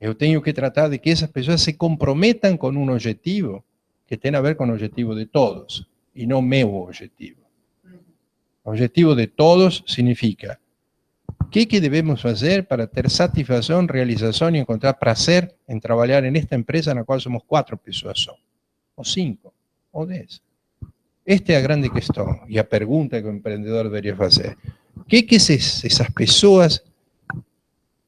eu tenho que tratar de que essas pessoas se comprometam com um objetivo que tem a ver com o objetivo de todos, e não meu objetivo. O objetivo de todos significa o que devemos fazer para ter satisfação, realização e encontrar prazer em trabalhar nesta empresa na qual somos 4 pessoas só, ou 5, ou 10. Esta é a grande questão e a pergunta que o empreendedor deveria fazer. O que essas pessoas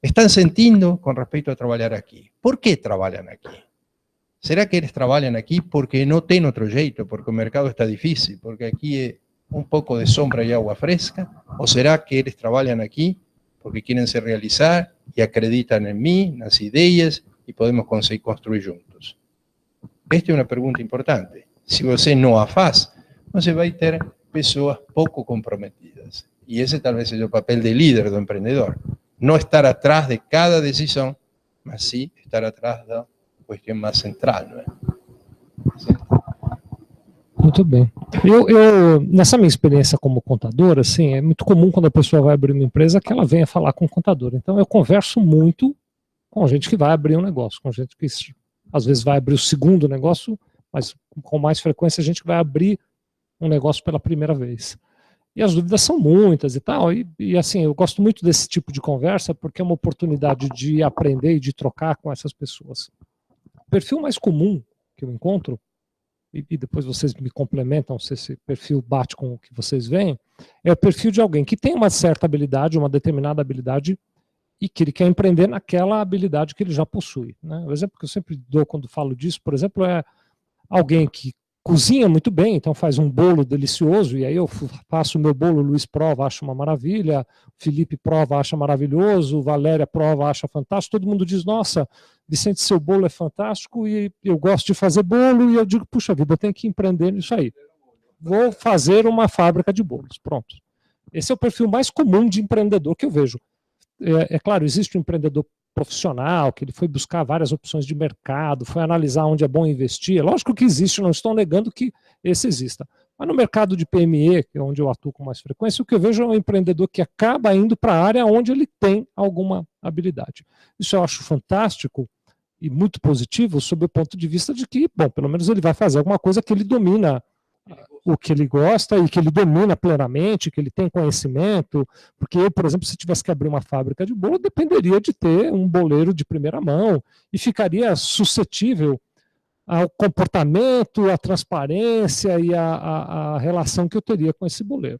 estão sentindo com respeito a trabalhar aqui? Por que trabalham aqui? Será que eles trabalham aqui porque não tem outro jeito, porque o mercado está difícil, porque aqui é um pouco de sombra e água fresca? Ou será que eles trabalham aqui porque querem se realizar e acreditam em mim, nas ideias, e podemos conseguir construir juntos? Esta é uma pergunta importante. Se você não a faz, você vai ter pessoas pouco comprometidas. E esse talvez seja o papel de líder do empreendedor. Não estar atrás de cada decisão, mas sim estar atrás da questão mais central, não é? Muito bem. Eu, nessa minha experiência como contador, assim, é muito comum quando a pessoa vai abrir uma empresa que ela venha falar com o contador. Então, eu converso muito com gente que vai abrir um negócio, com gente que às vezes vai abrir o segundo negócio, mas com mais frequência a gente vai abrir um negócio pela primeira vez. E as dúvidas são muitas e tal, e assim, eu gosto muito desse tipo de conversa porque é uma oportunidade de aprender e de trocar com essas pessoas. O perfil mais comum que eu encontro, e depois vocês me complementam se esse perfil bate com o que vocês veem, é o perfil de alguém que tem uma certa habilidade, uma determinada habilidade, e que ele quer empreender naquela habilidade que ele já possui, né? O exemplo que eu sempre dou quando falo disso, por exemplo, é alguém que cozinha muito bem, então faz um bolo delicioso, e aí eu faço o meu bolo, o Luiz prova, acha uma maravilha, Felipe prova, acha maravilhoso, Valéria prova, acha fantástico, todo mundo diz, nossa, Vicente, seu bolo é fantástico, e eu gosto de fazer bolo, e eu digo, puxa vida, eu tenho que empreender nisso aí. Vou fazer uma fábrica de bolos, pronto. Esse é o perfil mais comum de empreendedor que eu vejo. É claro, existe um empreendedor profissional, que ele foi buscar várias opções de mercado, foi analisar onde é bom investir. É lógico que existe, não estou negando que esse exista. Mas no mercado de PME, que é onde eu atuo com mais frequência, o que eu vejo é um empreendedor que acaba indo para a área onde ele tem alguma habilidade. Isso eu acho fantástico e muito positivo sob o ponto de vista de que, bom, pelo menos ele vai fazer alguma coisa que ele domina, o que ele gosta e que ele domina plenamente, que ele tem conhecimento, porque eu, por exemplo, se tivesse que abrir uma fábrica de bolo, dependeria de ter um boleiro de primeira mão e ficaria suscetível ao comportamento, a transparência e a relação que eu teria com esse boleiro.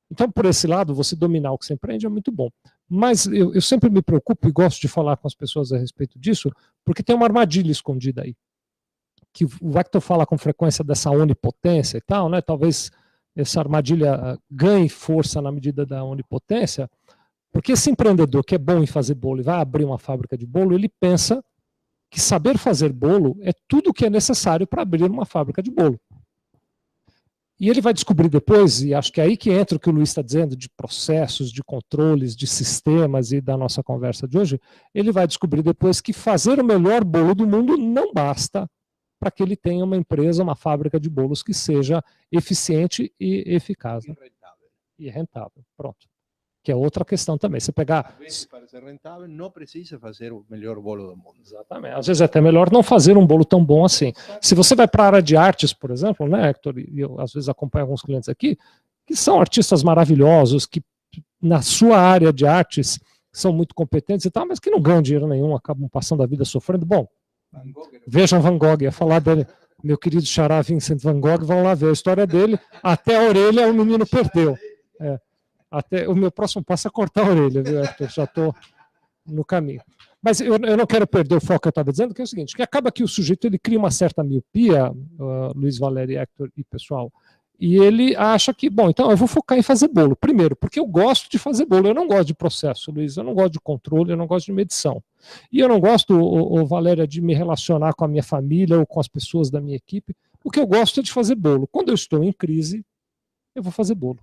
Então, por esse lado, você dominar o que você empreende é muito bom. Mas eu sempre me preocupo e gosto de falar com as pessoas a respeito disso, porque tem uma armadilha escondida aí. Que o Hector fala com frequência dessa onipotência e tal, né? Talvez essa armadilha ganhe força na medida da onipotência, porque esse empreendedor que é bom em fazer bolo e vai abrir uma fábrica de bolo, ele pensa que saber fazer bolo é tudo o que é necessário para abrir uma fábrica de bolo. E ele vai descobrir depois, e acho que é aí que entra o que o Luiz está dizendo, de processos, de controles, de sistemas e da nossa conversa de hoje, ele vai descobrir depois que fazer o melhor bolo do mundo não basta para que ele tenha uma empresa, uma fábrica de bolos que seja eficiente e eficaz. Né? E rentável. Pronto. Que é outra questão também. Você pegar... Às vezes, para ser rentável, não precisa fazer o melhor bolo do mundo. Exatamente. Às vezes é até melhor não fazer um bolo tão bom assim. Se você vai para a área de artes, por exemplo, né, Hector, e eu às vezes acompanho alguns clientes aqui, que são artistas maravilhosos, que na sua área de artes são muito competentes e tal, mas que não ganham dinheiro nenhum, acabam passando a vida sofrendo. Bom, vejam Van Gogh, ia falar dele, meu querido xará Vincent Van Gogh, vão lá ver a história dele, até a orelha o menino perdeu. Até o meu próximo passo é cortar a orelha, viu, Hector? Já estou no caminho. Mas eu não quero perder o foco que eu estava dizendo, que é o seguinte, que acaba que o sujeito ele cria uma certa miopia, Luiz Valério, Hector e pessoal, e ele acha que, bom, então eu vou focar em fazer bolo. Primeiro, porque eu gosto de fazer bolo, eu não gosto de processo, Luiz, eu não gosto de controle, eu não gosto de medição. E eu não gosto, Valéria, de me relacionar com a minha família ou com as pessoas da minha equipe. O que eu gosto é de fazer bolo. Quando eu estou em crise, eu vou fazer bolo.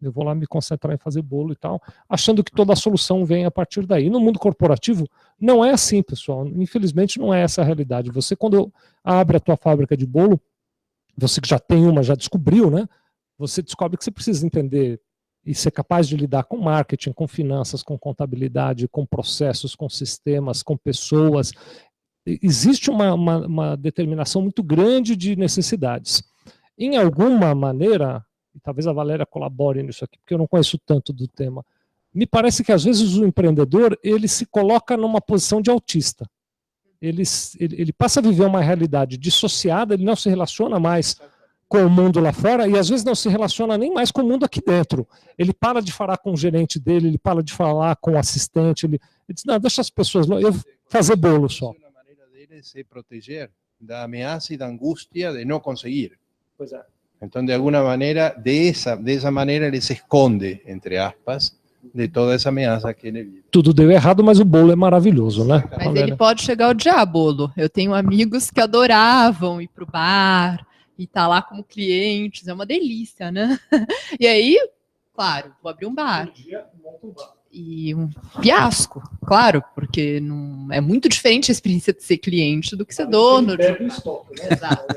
Eu vou lá me concentrar em fazer bolo e tal, achando que toda a solução vem a partir daí. No mundo corporativo, não é assim, pessoal. Infelizmente, não é essa a realidade. Você, quando abre a tua fábrica de bolo, você que já tem uma, já descobriu, né? Você descobre que você precisa entender e ser capaz de lidar com marketing, com finanças, com contabilidade, com processos, com sistemas, com pessoas. Existe uma determinação muito grande de necessidades. Em alguma maneira... e talvez a Valéria colabore nisso aqui, porque eu não conheço tanto do tema, me parece que às vezes o empreendedor ele se coloca numa posição de autista. Ele passa a viver uma realidade dissociada, ele não se relaciona mais com o mundo lá fora e às vezes não se relaciona nem mais com o mundo aqui dentro. Ele para de falar com o gerente dele, ele para de falar com o assistente, ele diz, não, deixa as pessoas lá, eu vou fazer bolo só. A maneira dele se proteger da ameaça e da angústia de não conseguir. Pois é. Então, de alguma maneira, dessa maneira, ele se esconde, entre aspas, de toda essa ameaça que ele vive. Tudo deu errado, mas o bolo é maravilhoso, né? Mas ele pode chegar a odiar bolo. Eu tenho amigos que adoravam ir para o bar e estar lá como clientes. É uma delícia, né? E aí, claro, vou abrir um bar. E um fiasco, claro, porque não, é muito diferente a experiência de ser cliente do que ser dono. Exato.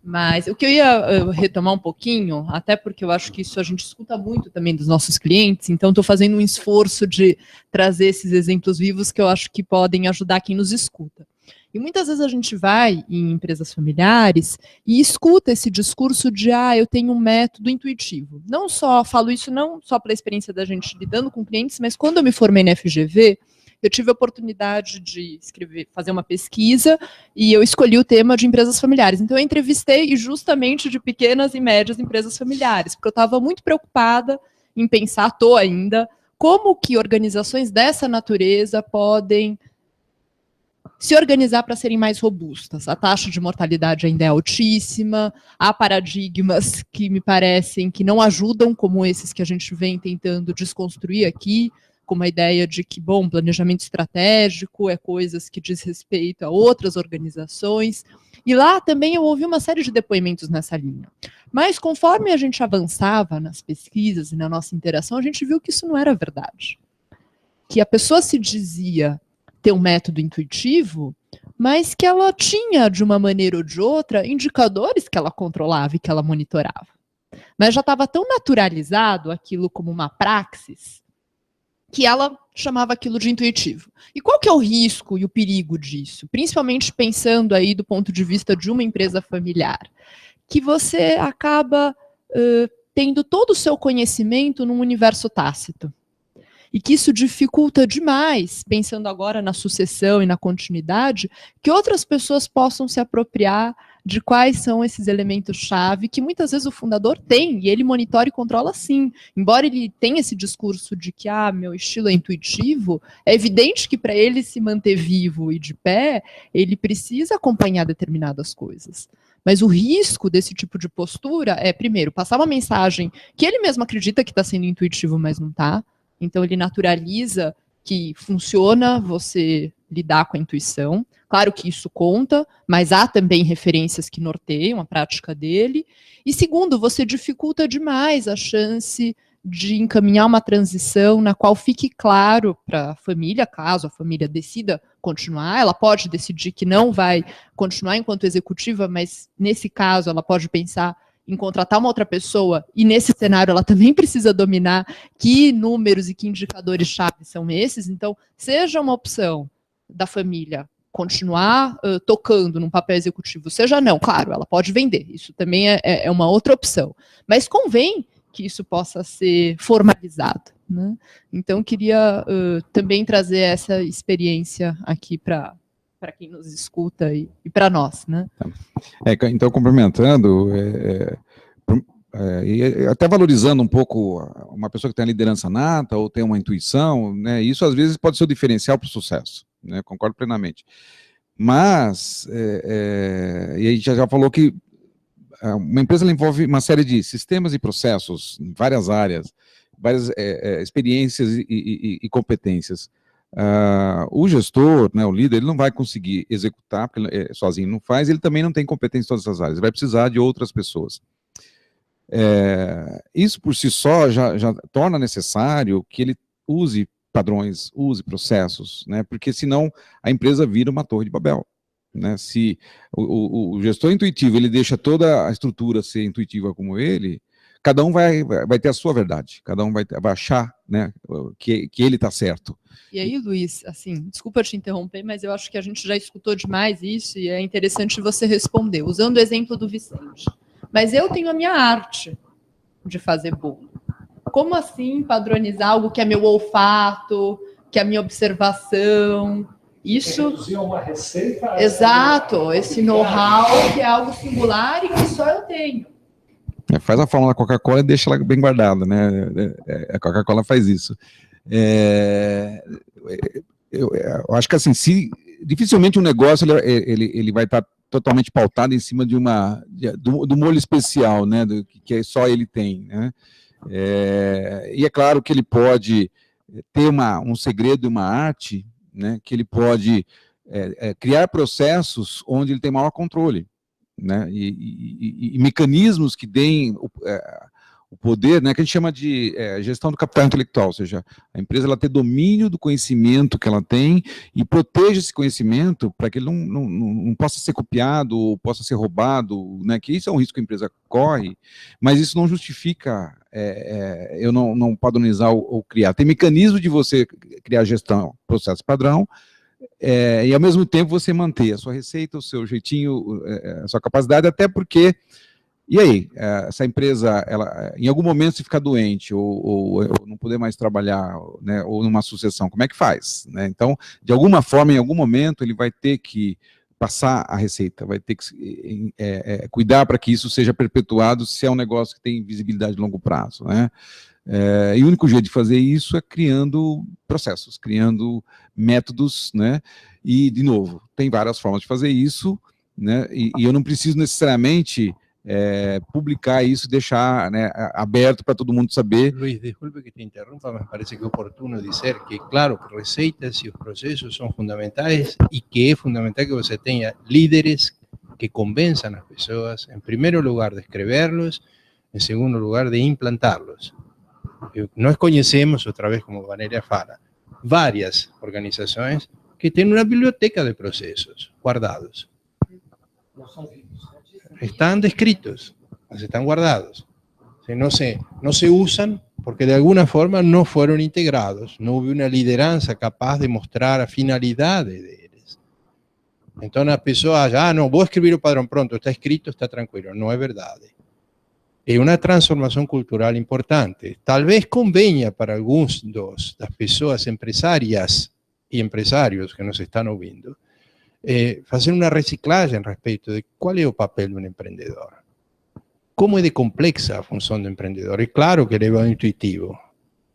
Mas o que eu ia retomar um pouquinho, até porque eu acho que isso a gente escuta muito também dos nossos clientes, então estou fazendo um esforço de trazer esses exemplos vivos que eu acho que podem ajudar quem nos escuta. E muitas vezes a gente vai em empresas familiares e escuta esse discurso de, eu tenho um método intuitivo. Não só, falo isso não só pela experiência da gente lidando com clientes, mas quando eu me formei na FGV, eu tive a oportunidade de fazer uma pesquisa e eu escolhi o tema de empresas familiares. Então, eu entrevistei justamente de pequenas e médias empresas familiares, porque eu estava muito preocupada em pensar, estou ainda, como que organizações dessa natureza podem se organizar para serem mais robustas. A taxa de mortalidade ainda é altíssima, há paradigmas que me parecem que não ajudam, como esses que a gente vem tentando desconstruir aqui, como a ideia de que, bom, planejamento estratégico é coisas que diz respeito a outras organizações. E lá também eu ouvi uma série de depoimentos nessa linha. Mas conforme a gente avançava nas pesquisas e na nossa interação, a gente viu que isso não era verdade. Que a pessoa se dizia ter um método intuitivo, mas que ela tinha, de uma maneira ou de outra, indicadores que ela controlava e que ela monitorava. Mas já estava tão naturalizado aquilo como uma praxis, que ela chamava aquilo de intuitivo. E qual que é o risco e o perigo disso? Principalmente pensando aí do ponto de vista de uma empresa familiar. Que você acaba tendo todo o seu conhecimento num universo tácito. e que isso dificulta demais, pensando agora na sucessão e na continuidade, que outras pessoas possam se apropriar de quais são esses elementos-chave que muitas vezes o fundador tem, e ele monitora e controla sim. Embora ele tenha esse discurso de que meu estilo é intuitivo, é evidente que para ele se manter vivo e de pé, ele precisa acompanhar determinadas coisas. Mas o risco desse tipo de postura é, primeiro, passar uma mensagem que ele mesmo acredita que está sendo intuitivo, mas não está. Então ele naturaliza que funciona você lidar com a intuição. Claro que isso conta, mas há também referências que norteiam a prática dele. E segundo, você dificulta demais a chance de encaminhar uma transição na qual fique claro para a família, caso a família decida continuar, ela pode decidir que não vai continuar enquanto executiva, mas nesse caso ela pode pensar em contratar uma outra pessoa, e nesse cenário ela também precisa dominar que números e que indicadores-chave são esses. Então, seja uma opção da família continuar tocando num papel executivo, seja não, claro, ela pode vender, isso também é uma outra opção, mas convém que isso possa ser formalizado, né? Então, queria também trazer essa experiência aqui para quem nos escuta e para nós, né? Então, complementando, e até valorizando um pouco uma pessoa que tem a liderança nata ou tem uma intuição, né, isso às vezes pode ser o diferencial para o sucesso, né, concordo plenamente. Mas, e a gente já falou que uma empresa envolve uma série de sistemas e processos em várias áreas, várias experiências e competências. O gestor, né, o líder, ele não vai conseguir executar, porque ele sozinho não faz, ele também não tem competência em todas essas áreas, ele vai precisar de outras pessoas. Isso por si só já torna necessário que ele use padrões, use processos, né, porque senão a empresa vira uma torre de Babel. Né? Se o gestor intuitivo ele deixa toda a estrutura ser intuitiva como ele, cada um vai ter a sua verdade, cada um vai achar, né, que ele está certo. E aí, Luiz, assim, desculpa te interromper, mas eu acho que a gente já escutou demais isso e é interessante você responder, usando o exemplo do Vicente. Mas eu tenho a minha arte de fazer bolo. Como assim padronizar algo que é meu olfato, que é a minha observação? Isso. Reduzir uma receita. Exato, esse know-how que é algo singular e que só eu tenho. Faz a fórmula da Coca-Cola e deixa ela bem guardada, né? A Coca-Cola faz isso. Eu acho que assim, dificilmente um negócio ele vai estar totalmente pautado em cima do molho especial, né? Que só ele tem, né? E é claro que ele pode ter um segredo e uma arte, né, que ele pode criar processos onde ele tem maior controle, né, e mecanismos que deem o poder, né, que a gente chama de gestão do capital intelectual, ou seja, a empresa ela ter domínio do conhecimento que ela tem e proteja esse conhecimento para que ele não possa ser copiado ou possa ser roubado, né, que isso é um risco que a empresa corre, mas isso não justifica eu não padronizar ou criar. Tem mecanismo de você criar gestão, processo padrão, e ao mesmo tempo você manter a sua receita, o seu jeitinho, a sua capacidade, até porque, e aí, essa empresa, ela, em algum momento se ficar doente, ou não poder mais trabalhar, né, ou numa sucessão, como é que faz? Né? Então, de alguma forma, em algum momento, ele vai ter que passar a receita, vai ter que cuidar para que isso seja perpetuado, se é um negócio que tem visibilidade de longo prazo, né? E o único jeito de fazer isso é criando processos, criando métodos, né? E, de novo, tem várias formas de fazer isso, né? E eu não preciso necessariamente publicar isso, deixar, né, aberto para todo mundo saber. Luis, disculpe que te interrumpa, me parece que es oportuno dizer que, claro, receitas y los procesos son fundamentales y que es fundamental que você tenga líderes que convenzan a las personas, en primer lugar, de escreverlos, en segundo lugar, de implantarlos. Nós conhecemos, outra vez, como Valeria fala, várias organizações que têm uma biblioteca de processos guardados. Están descritos, están guardados. No se usan porque de alguna forma no fueron integrados, no hubo una liderança capaz de mostrar a finalidade deles. Então a pessoa já, não, vou escrever o padrão, pronto, está escrito, está tranquilo. Não é verdade. é uma transformação cultural importante. Talvez convenha para alguns das pessoas empresárias e empresários que nos estão ouvindo, fazer uma reciclagem a respeito de qual é o papel de um empreendedor. Como é de complexa a função do empreendedor. É claro que ele é intuitivo,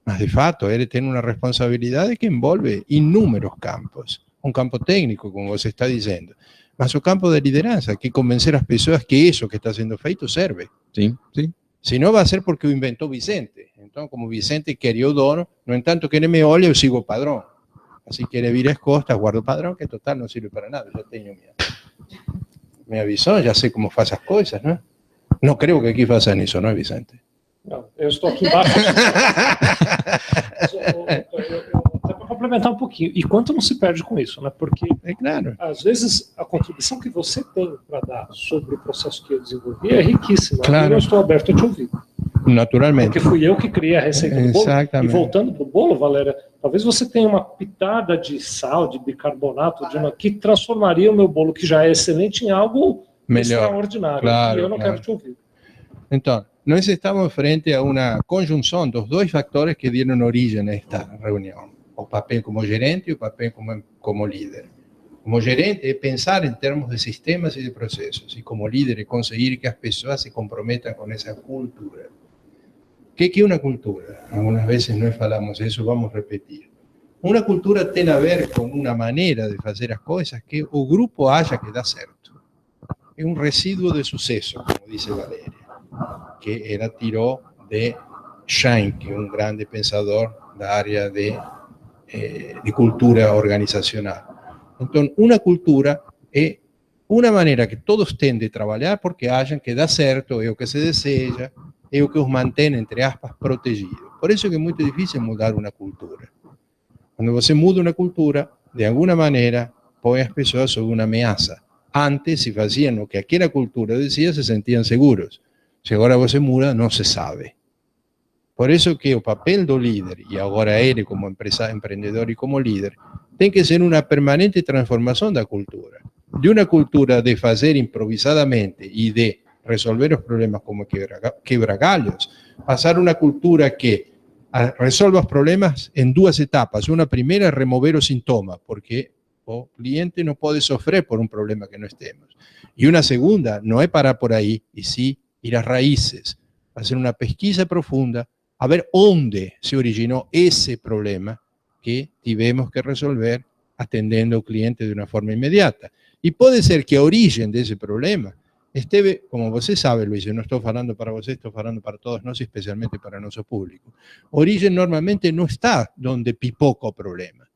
mas de fato ele tem uma responsabilidade que envolve inúmeros campos. Um campo técnico, como você está dizendo, mas o campo de liderança, que convencer as pessoas que isso que está sendo feito serve. Sim, sim. Se não vai ser porque o inventou Vicente. Então, como Vicente queria o dono, no entanto que ele me olha, eu sigo o padrão. Assim que ele vira as costas, guardo o padrão, que total não serve para nada. Já tenho minha visão, já sei como faz as coisas, não? Não creio que aqui façam isso, não é, Vicente? Não, eu estou aqui embaixo. Até para complementar um pouquinho. E quanto não se perde com isso, né? Porque, é claro, às vezes, a contribuição que você tem para dar sobre o processo que eu desenvolvi é riquíssima. Claro. E eu estou aberto a te ouvir. Naturalmente. Porque fui eu que criei a receita do bolo. Exatamente. E voltando para o bolo, Valéria, talvez você tenha uma pitada de sal, de bicarbonato, que transformaria o meu bolo, que já é excelente, em algo melhor, extraordinário. claro, E eu não claro. quero te ouvir. Então, nós estamos frente a uma conjunção dos dois fatores que deram origem a esta reunião. O papel como gerente e o papel como líder. Como gerente é pensar em termos de sistemas e de processos. E como líder é conseguir que as pessoas se comprometam com essa cultura. O que é uma cultura? Algumas vezes nós falamos isso, vamos repetir. Uma cultura tem a ver com uma maneira de fazer as coisas que o grupo acha que dá certo. É um resíduo de sucesso, como diz Valéria, que ela tirou de Schenck, um grande pensador da área de cultura organizacional. Então, uma cultura é uma maneira que todos têm de trabalhar porque acham que dá certo, é o que se deseja, é o que os mantém, entre aspas, protegidos. Por isso que é muito difícil mudar uma cultura. Quando você muda uma cultura, de alguma maneira, põe as pessoas sob uma ameaça. Antes, se faziam o que aquela cultura dizia, se sentiam seguros. Se agora você muda, não se sabe. Por isso que o papel do líder, e agora ele como empreendedor e como líder, tem que ser uma permanente transformação da cultura. De uma cultura de fazer improvisadamente e de resolver os problemas como quebra-galhos, passar a uma cultura que resolva os problemas em duas etapas. Uma primeira é remover o sintoma, porque o cliente não pode sofrer por um problema que nós temos. E uma segunda não é parar por aí, e sim ir às raízes, fazer uma pesquisa profunda, a ver onde se originou esse problema que tivemos que resolver atendendo ao cliente de uma forma imediata. E pode ser que a origem desse problema esteve, como você sabe, Luiz, eu não estou falando para você, estou falando para todos nós, especialmente para nosso público. A origem normalmente não está onde pipoca o problema.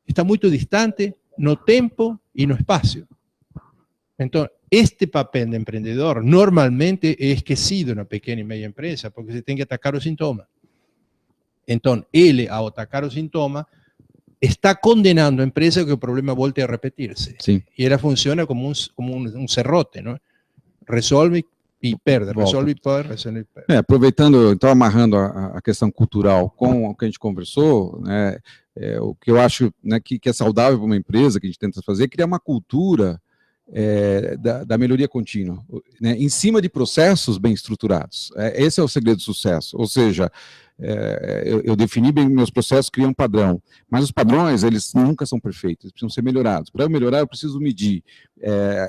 Está muito distante no tempo e no espaço. Então, este papel de empreendedor normalmente é esquecido na pequena e média empresa, porque você tem que atacar o sintoma. Então, ele, ao atacar o sintoma, está condenando a empresa que o problema volte a repetir-se. Sim. E ela funciona como um serrote, não? Resolve e perde, resolve e perde, resolve e perde. Aproveitando, então, amarrando a questão cultural com o que a gente conversou, né, o que eu acho, né, que é saudável para uma empresa, que a gente tenta fazer, é criar uma cultura da melhoria contínua, né, em cima de processos bem estruturados. Esse é o segredo do sucesso. Ou seja, eu defini bem meus processos, criei um padrão, mas os padrões, eles nunca são perfeitos, eles precisam ser melhorados. Para eu melhorar, eu preciso medir,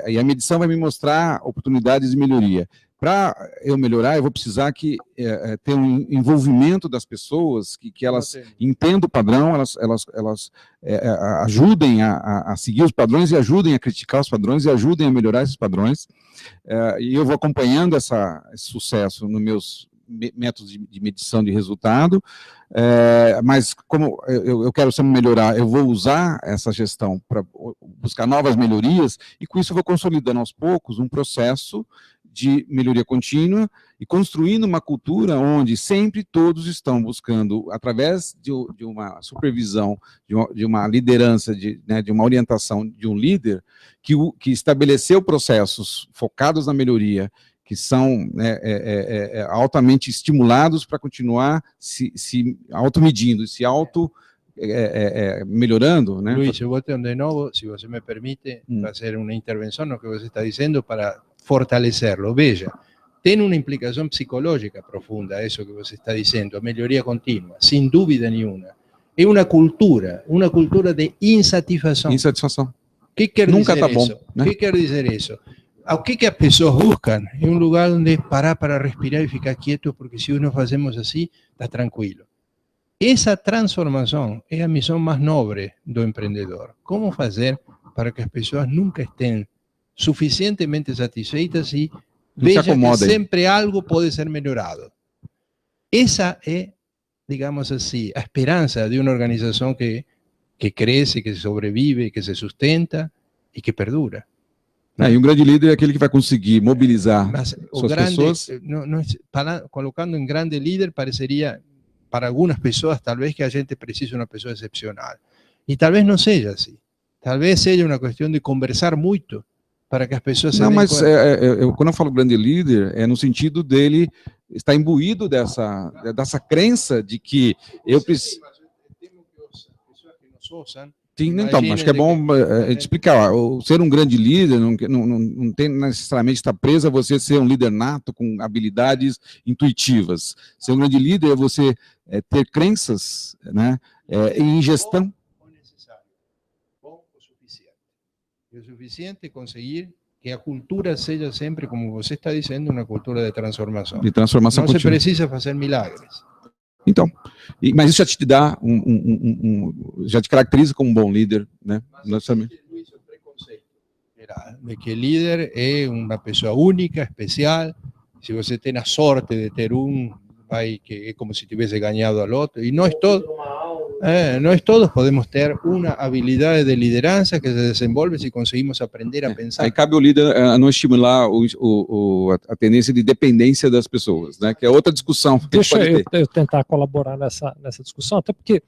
e a medição vai me mostrar oportunidades de melhoria. Para eu melhorar, eu vou precisar ter um envolvimento das pessoas, que elas entendam o padrão, elas ajudem a seguir os padrões e ajudem a criticar os padrões e ajudem a melhorar esses padrões. E eu vou acompanhando esse sucesso nos meus métodos de medição de resultado, mas como eu quero sempre melhorar, eu vou usar essa gestão para buscar novas melhorias, e com isso eu vou consolidando aos poucos um processo de melhoria contínua e construindo uma cultura onde sempre todos estão buscando, através de uma supervisão, de uma liderança, de uma orientação de um líder que estabeleceu processos focados na melhoria, que são altamente estimulados para continuar se automedindo, se melhorando. Né? Luiz, eu vou de novo, se você me permite, fazer uma intervenção no que você está dizendo para fortalecerlo. Veja, tem uma implicação psicológica profunda, isso que você está dizendo, a melhoria contínua, sem dúvida nenhuma. É uma cultura de insatisfação. Insatisfação. O que quer Nunca dizer está bom, isso? né? O que quer dizer isso? O que as pessoas buscam? É um lugar onde parar para respirar e ficar quieto, porque se nós fazemos assim, está tranquilo. Essa transformação é a missão mais nobre do empreendedor. Como fazer para que as pessoas nunca estejam suficientemente satisfeitas e vejam que sempre algo pode ser melhorado? Essa é, digamos assim, a esperança de uma organização que cresce, que sobrevive, que se sustenta e que perdura. E um grande líder é aquele que vai conseguir mobilizar suas pessoas. Colocando em grande líder, pareceria, para algumas pessoas, talvez que a gente precise de uma pessoa excepcional. E talvez não seja assim. Talvez seja uma questão de conversar muito para que as pessoas se Não, mas quando eu falo grande líder, é no sentido dele estar imbuído dessa crença de que eu preciso... Sim, então, acho que é bom explicar. Ser um grande líder não tem necessariamente estar preso a você ser um líder nato com habilidades intuitivas. Ser um grande líder é você ter crenças, né, em gestão. Bom o suficiente conseguir que a cultura seja sempre, como você está dizendo, uma cultura de transformação. De transformação não contínua. Se precisa fazer milagres. Então, mas isso já te dá já te caracteriza como um bom líder, né? Mas existe o preconceito de que líder é uma pessoa única, especial. Se você tem a sorte de ter que é como se tivesse ganhado a loto. E nós todos podemos ter uma habilidade de liderança que se desenvolve se conseguimos aprender a pensar. Aí cabe o líder a não estimular a tendência de dependência das pessoas, né? Que é outra discussão. Deixa eu tentar colaborar nessa discussão, até porque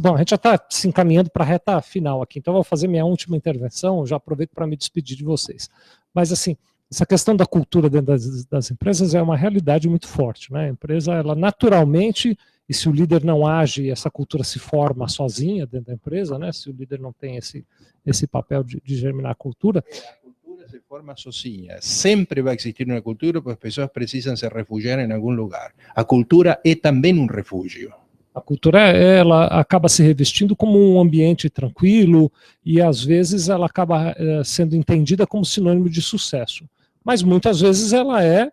bom, a gente já está se encaminhando para a reta final aqui, então eu vou fazer minha última intervenção, já aproveito para me despedir de vocês. Mas assim, essa questão da cultura dentro das empresas é uma realidade muito forte, né? A empresa, ela naturalmente, e se o líder não age, essa cultura se forma sozinha dentro da empresa, né? Se o líder não tem esse papel de germinar a cultura. A cultura se forma sozinha. Sempre vai existir uma cultura, porque as pessoas precisam se refugiar em algum lugar. A cultura é também um refúgio. A cultura, ela acaba se revestindo como um ambiente tranquilo e, às vezes, ela acaba sendo entendida como sinônimo de sucesso. Mas, muitas vezes, ela é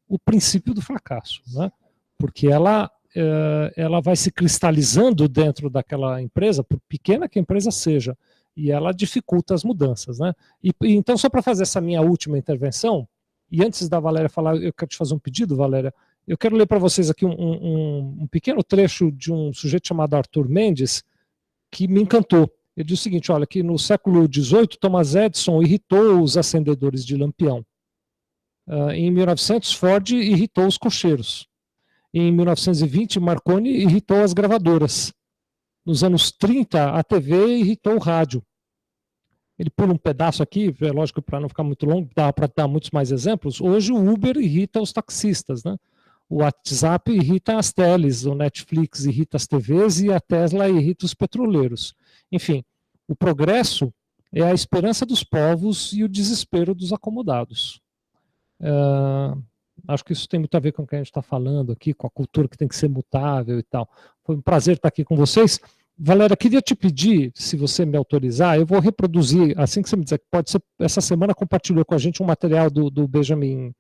o princípio do fracasso, né? Porque ela vai se cristalizando dentro daquela empresa, por pequena que a empresa seja, e ela dificulta as mudanças, né? Então, só para fazer essa minha última intervenção, e antes da Valéria falar, eu quero te fazer um pedido, Valéria. Eu quero ler para vocês aqui um pequeno trecho de um sujeito chamado Arthur Mendes, que me encantou. Ele diz o seguinte, olha, que no século XVIII, Thomas Edison irritou os acendedores de lampião. Em 1900, Ford irritou os cocheiros. Em 1920, Marconi irritou as gravadoras. Nos anos 30, a TV irritou o rádio. Ele pula um pedaço aqui, é lógico, para não ficar muito longo, dá para dar muitos mais exemplos. Hoje o Uber irrita os taxistas, né? O WhatsApp irrita as teles, o Netflix irrita as TVs e a Tesla irrita os petroleiros. Enfim, o progresso é a esperança dos povos e o desespero dos acomodados. Acho que isso tem muito a ver com o que a gente está falando aqui, com a cultura que tem que ser mutável e tal. Foi um prazer estar aqui com vocês. Valéria, queria te pedir, se você me autorizar, eu vou reproduzir, assim que você me dizer que pode ser, essa semana compartilhou com a gente um material do Benjamin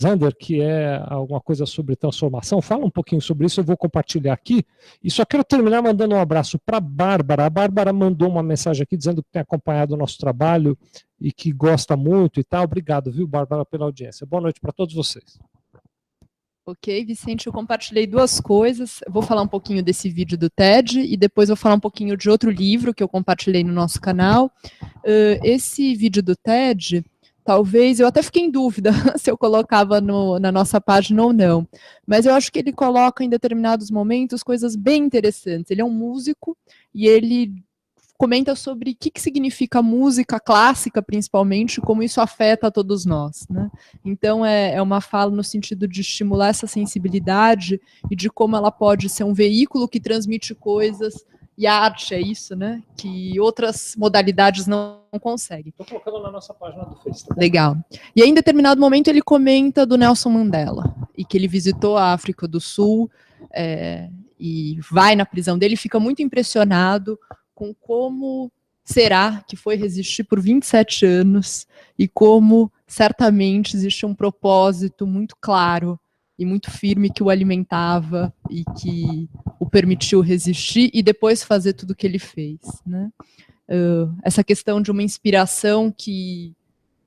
Zander, que é alguma coisa sobre transformação. Fala um pouquinho sobre isso, eu vou compartilhar aqui. E só quero terminar mandando um abraço para a Bárbara. A Bárbara mandou uma mensagem aqui dizendo que tem acompanhado o nosso trabalho e que gosta muito e tal. Obrigado, viu, Bárbara, pela audiência. Boa noite para todos vocês. Ok, Vicente, eu compartilhei duas coisas. Eu vou falar um pouquinho desse vídeo do TED e depois vou falar um pouquinho de outro livro que eu compartilhei no nosso canal. Esse vídeo do TED, talvez, eu até fiquei em dúvida se eu colocava na nossa página ou não, mas eu acho que ele coloca em determinados momentos coisas bem interessantes. Ele é um músico e ele comenta sobre o que significa música clássica, principalmente, como isso afeta a todos nós, né? Então, é uma fala no sentido de estimular essa sensibilidade e de como ela pode ser um veículo que transmite coisas E a arte é isso, né? Que outras modalidades não conseguem. Estou colocando na nossa página do Facebook. Legal. E aí, em determinado momento, ele comenta do Nelson Mandela, e que ele visitou a África do Sul, e vai na prisão dele, e fica muito impressionado com como será que foi resistir por 27 anos, e como certamente existe um propósito muito claro e muito firme que o alimentava e que o permitiu resistir e depois fazer tudo o que ele fez, né? Essa questão de uma inspiração que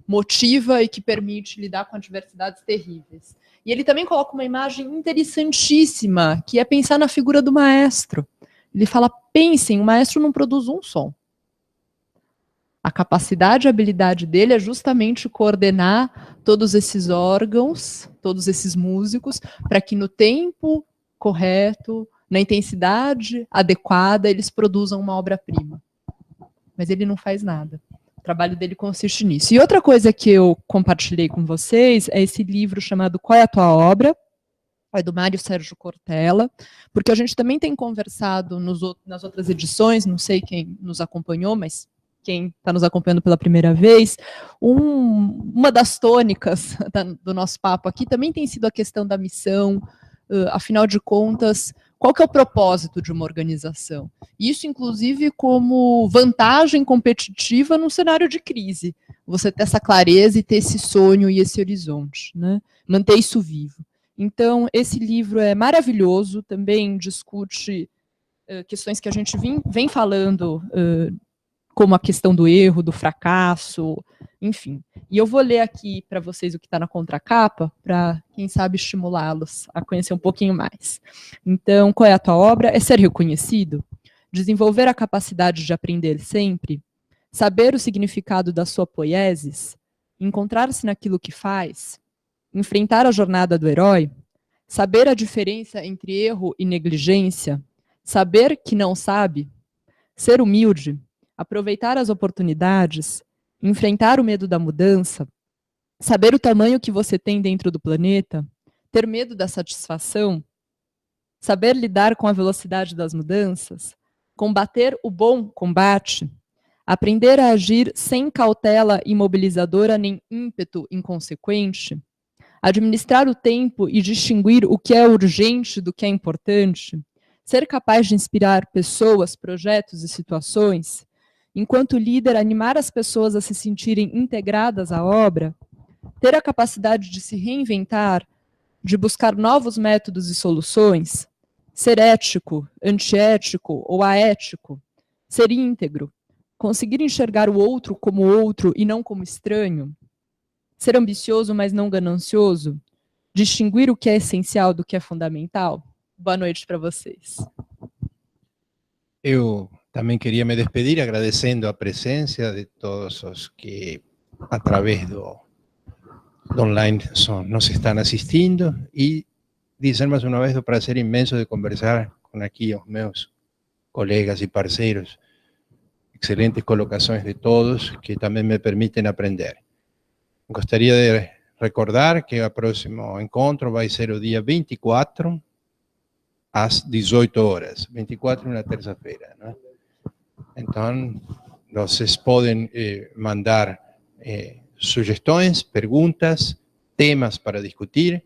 motiva e que permite lidar com adversidades terríveis. E ele também coloca uma imagem interessantíssima, que é pensar na figura do maestro. Ele fala, pensem, o maestro não produz um som. A capacidade e a habilidade dele é justamente coordenar todos esses órgãos, todos esses músicos, para que no tempo correto, na intensidade adequada, eles produzam uma obra-prima. Mas ele não faz nada. O trabalho dele consiste nisso. E outra coisa que eu compartilhei com vocês é esse livro chamado Qual é a Tua Obra? É do Mário Sérgio Cortella, porque a gente também tem conversado nas outras edições, não sei quem nos acompanhou, mas quem está nos acompanhando pela primeira vez, uma das tônicas do nosso papo aqui também tem sido a questão da missão, afinal de contas, qual que é o propósito de uma organização? Isso, inclusive, como vantagem competitiva num cenário de crise. Você ter essa clareza e ter esse sonho e esse horizonte, né? Manter isso vivo. Então, esse livro é maravilhoso, também discute questões que a gente vem falando, como a questão do erro, do fracasso, enfim. E eu vou ler aqui para vocês o que está na contracapa, para, quem sabe, estimulá-los a conhecer um pouquinho mais. Então, qual é a tua obra? É ser reconhecido? Desenvolver a capacidade de aprender sempre? Saber o significado da sua poiesis? Encontrar-se naquilo que faz? Enfrentar a jornada do herói? Saber a diferença entre erro e negligência? Saber que não sabe? Ser humilde? Aproveitar as oportunidades, enfrentar o medo da mudança, saber o tamanho que você tem dentro do planeta, ter medo da satisfação, saber lidar com a velocidade das mudanças, combater o bom combate, aprender a agir sem cautela imobilizadora nem ímpeto inconsequente, administrar o tempo e distinguir o que é urgente do que é importante, ser capaz de inspirar pessoas, projetos e situações, enquanto líder, animar as pessoas a se sentirem integradas à obra, ter a capacidade de se reinventar, de buscar novos métodos e soluções, ser ético, antiético ou aético, ser íntegro, conseguir enxergar o outro como outro e não como estranho, ser ambicioso, mas não ganancioso, distinguir o que é essencial do que é fundamental. Boa noite para vocês. Eu também queria me despedir agradecendo a presença de todos os que, através do online, nos estão assistindo e dizer mais uma vez o prazer imenso de conversar com aqui os meus colegas e parceiros. Excelentes colocações de todos que também me permitem aprender. Gostaria de recordar que o próximo encontro vai ser o dia 24, às 18 horas. 24 na terça-feira, né? Então, vocês podem mandar sugestões, perguntas, temas para discutir.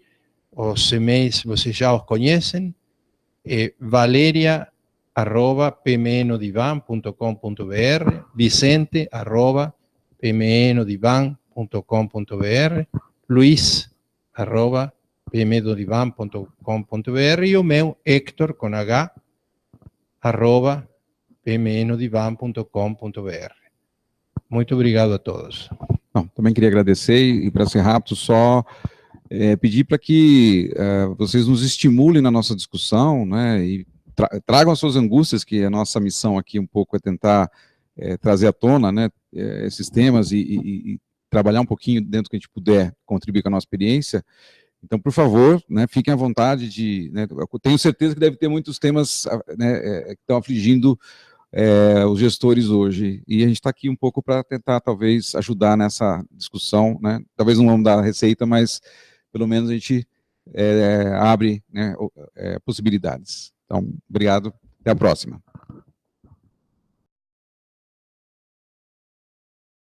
Os e-mails vocês já os conhecem. valeria@pmnodivan.com.br, vicente@pmnodivan.com.br, luis@pmnodivan.com.br e o meu, Héctor, com H, @pmnodivan.com.br. Muito obrigado a todos. Não, também queria agradecer e para ser rápido, só pedir para que vocês nos estimulem na nossa discussão, né, e tragam as suas angústias, que a nossa missão aqui um pouco é tentar trazer à tona, né, esses temas e trabalhar um pouquinho dentro do que a gente puder contribuir com a nossa experiência. Então, por favor, né, fiquem à vontade de... Né, eu tenho certeza que deve ter muitos temas, né, que estão afligindo os gestores hoje, e a gente está aqui um pouco para tentar, talvez, ajudar nessa discussão, né? Talvez não vamos dar a receita, mas pelo menos a gente abre, né, possibilidades. Então, obrigado, até a próxima.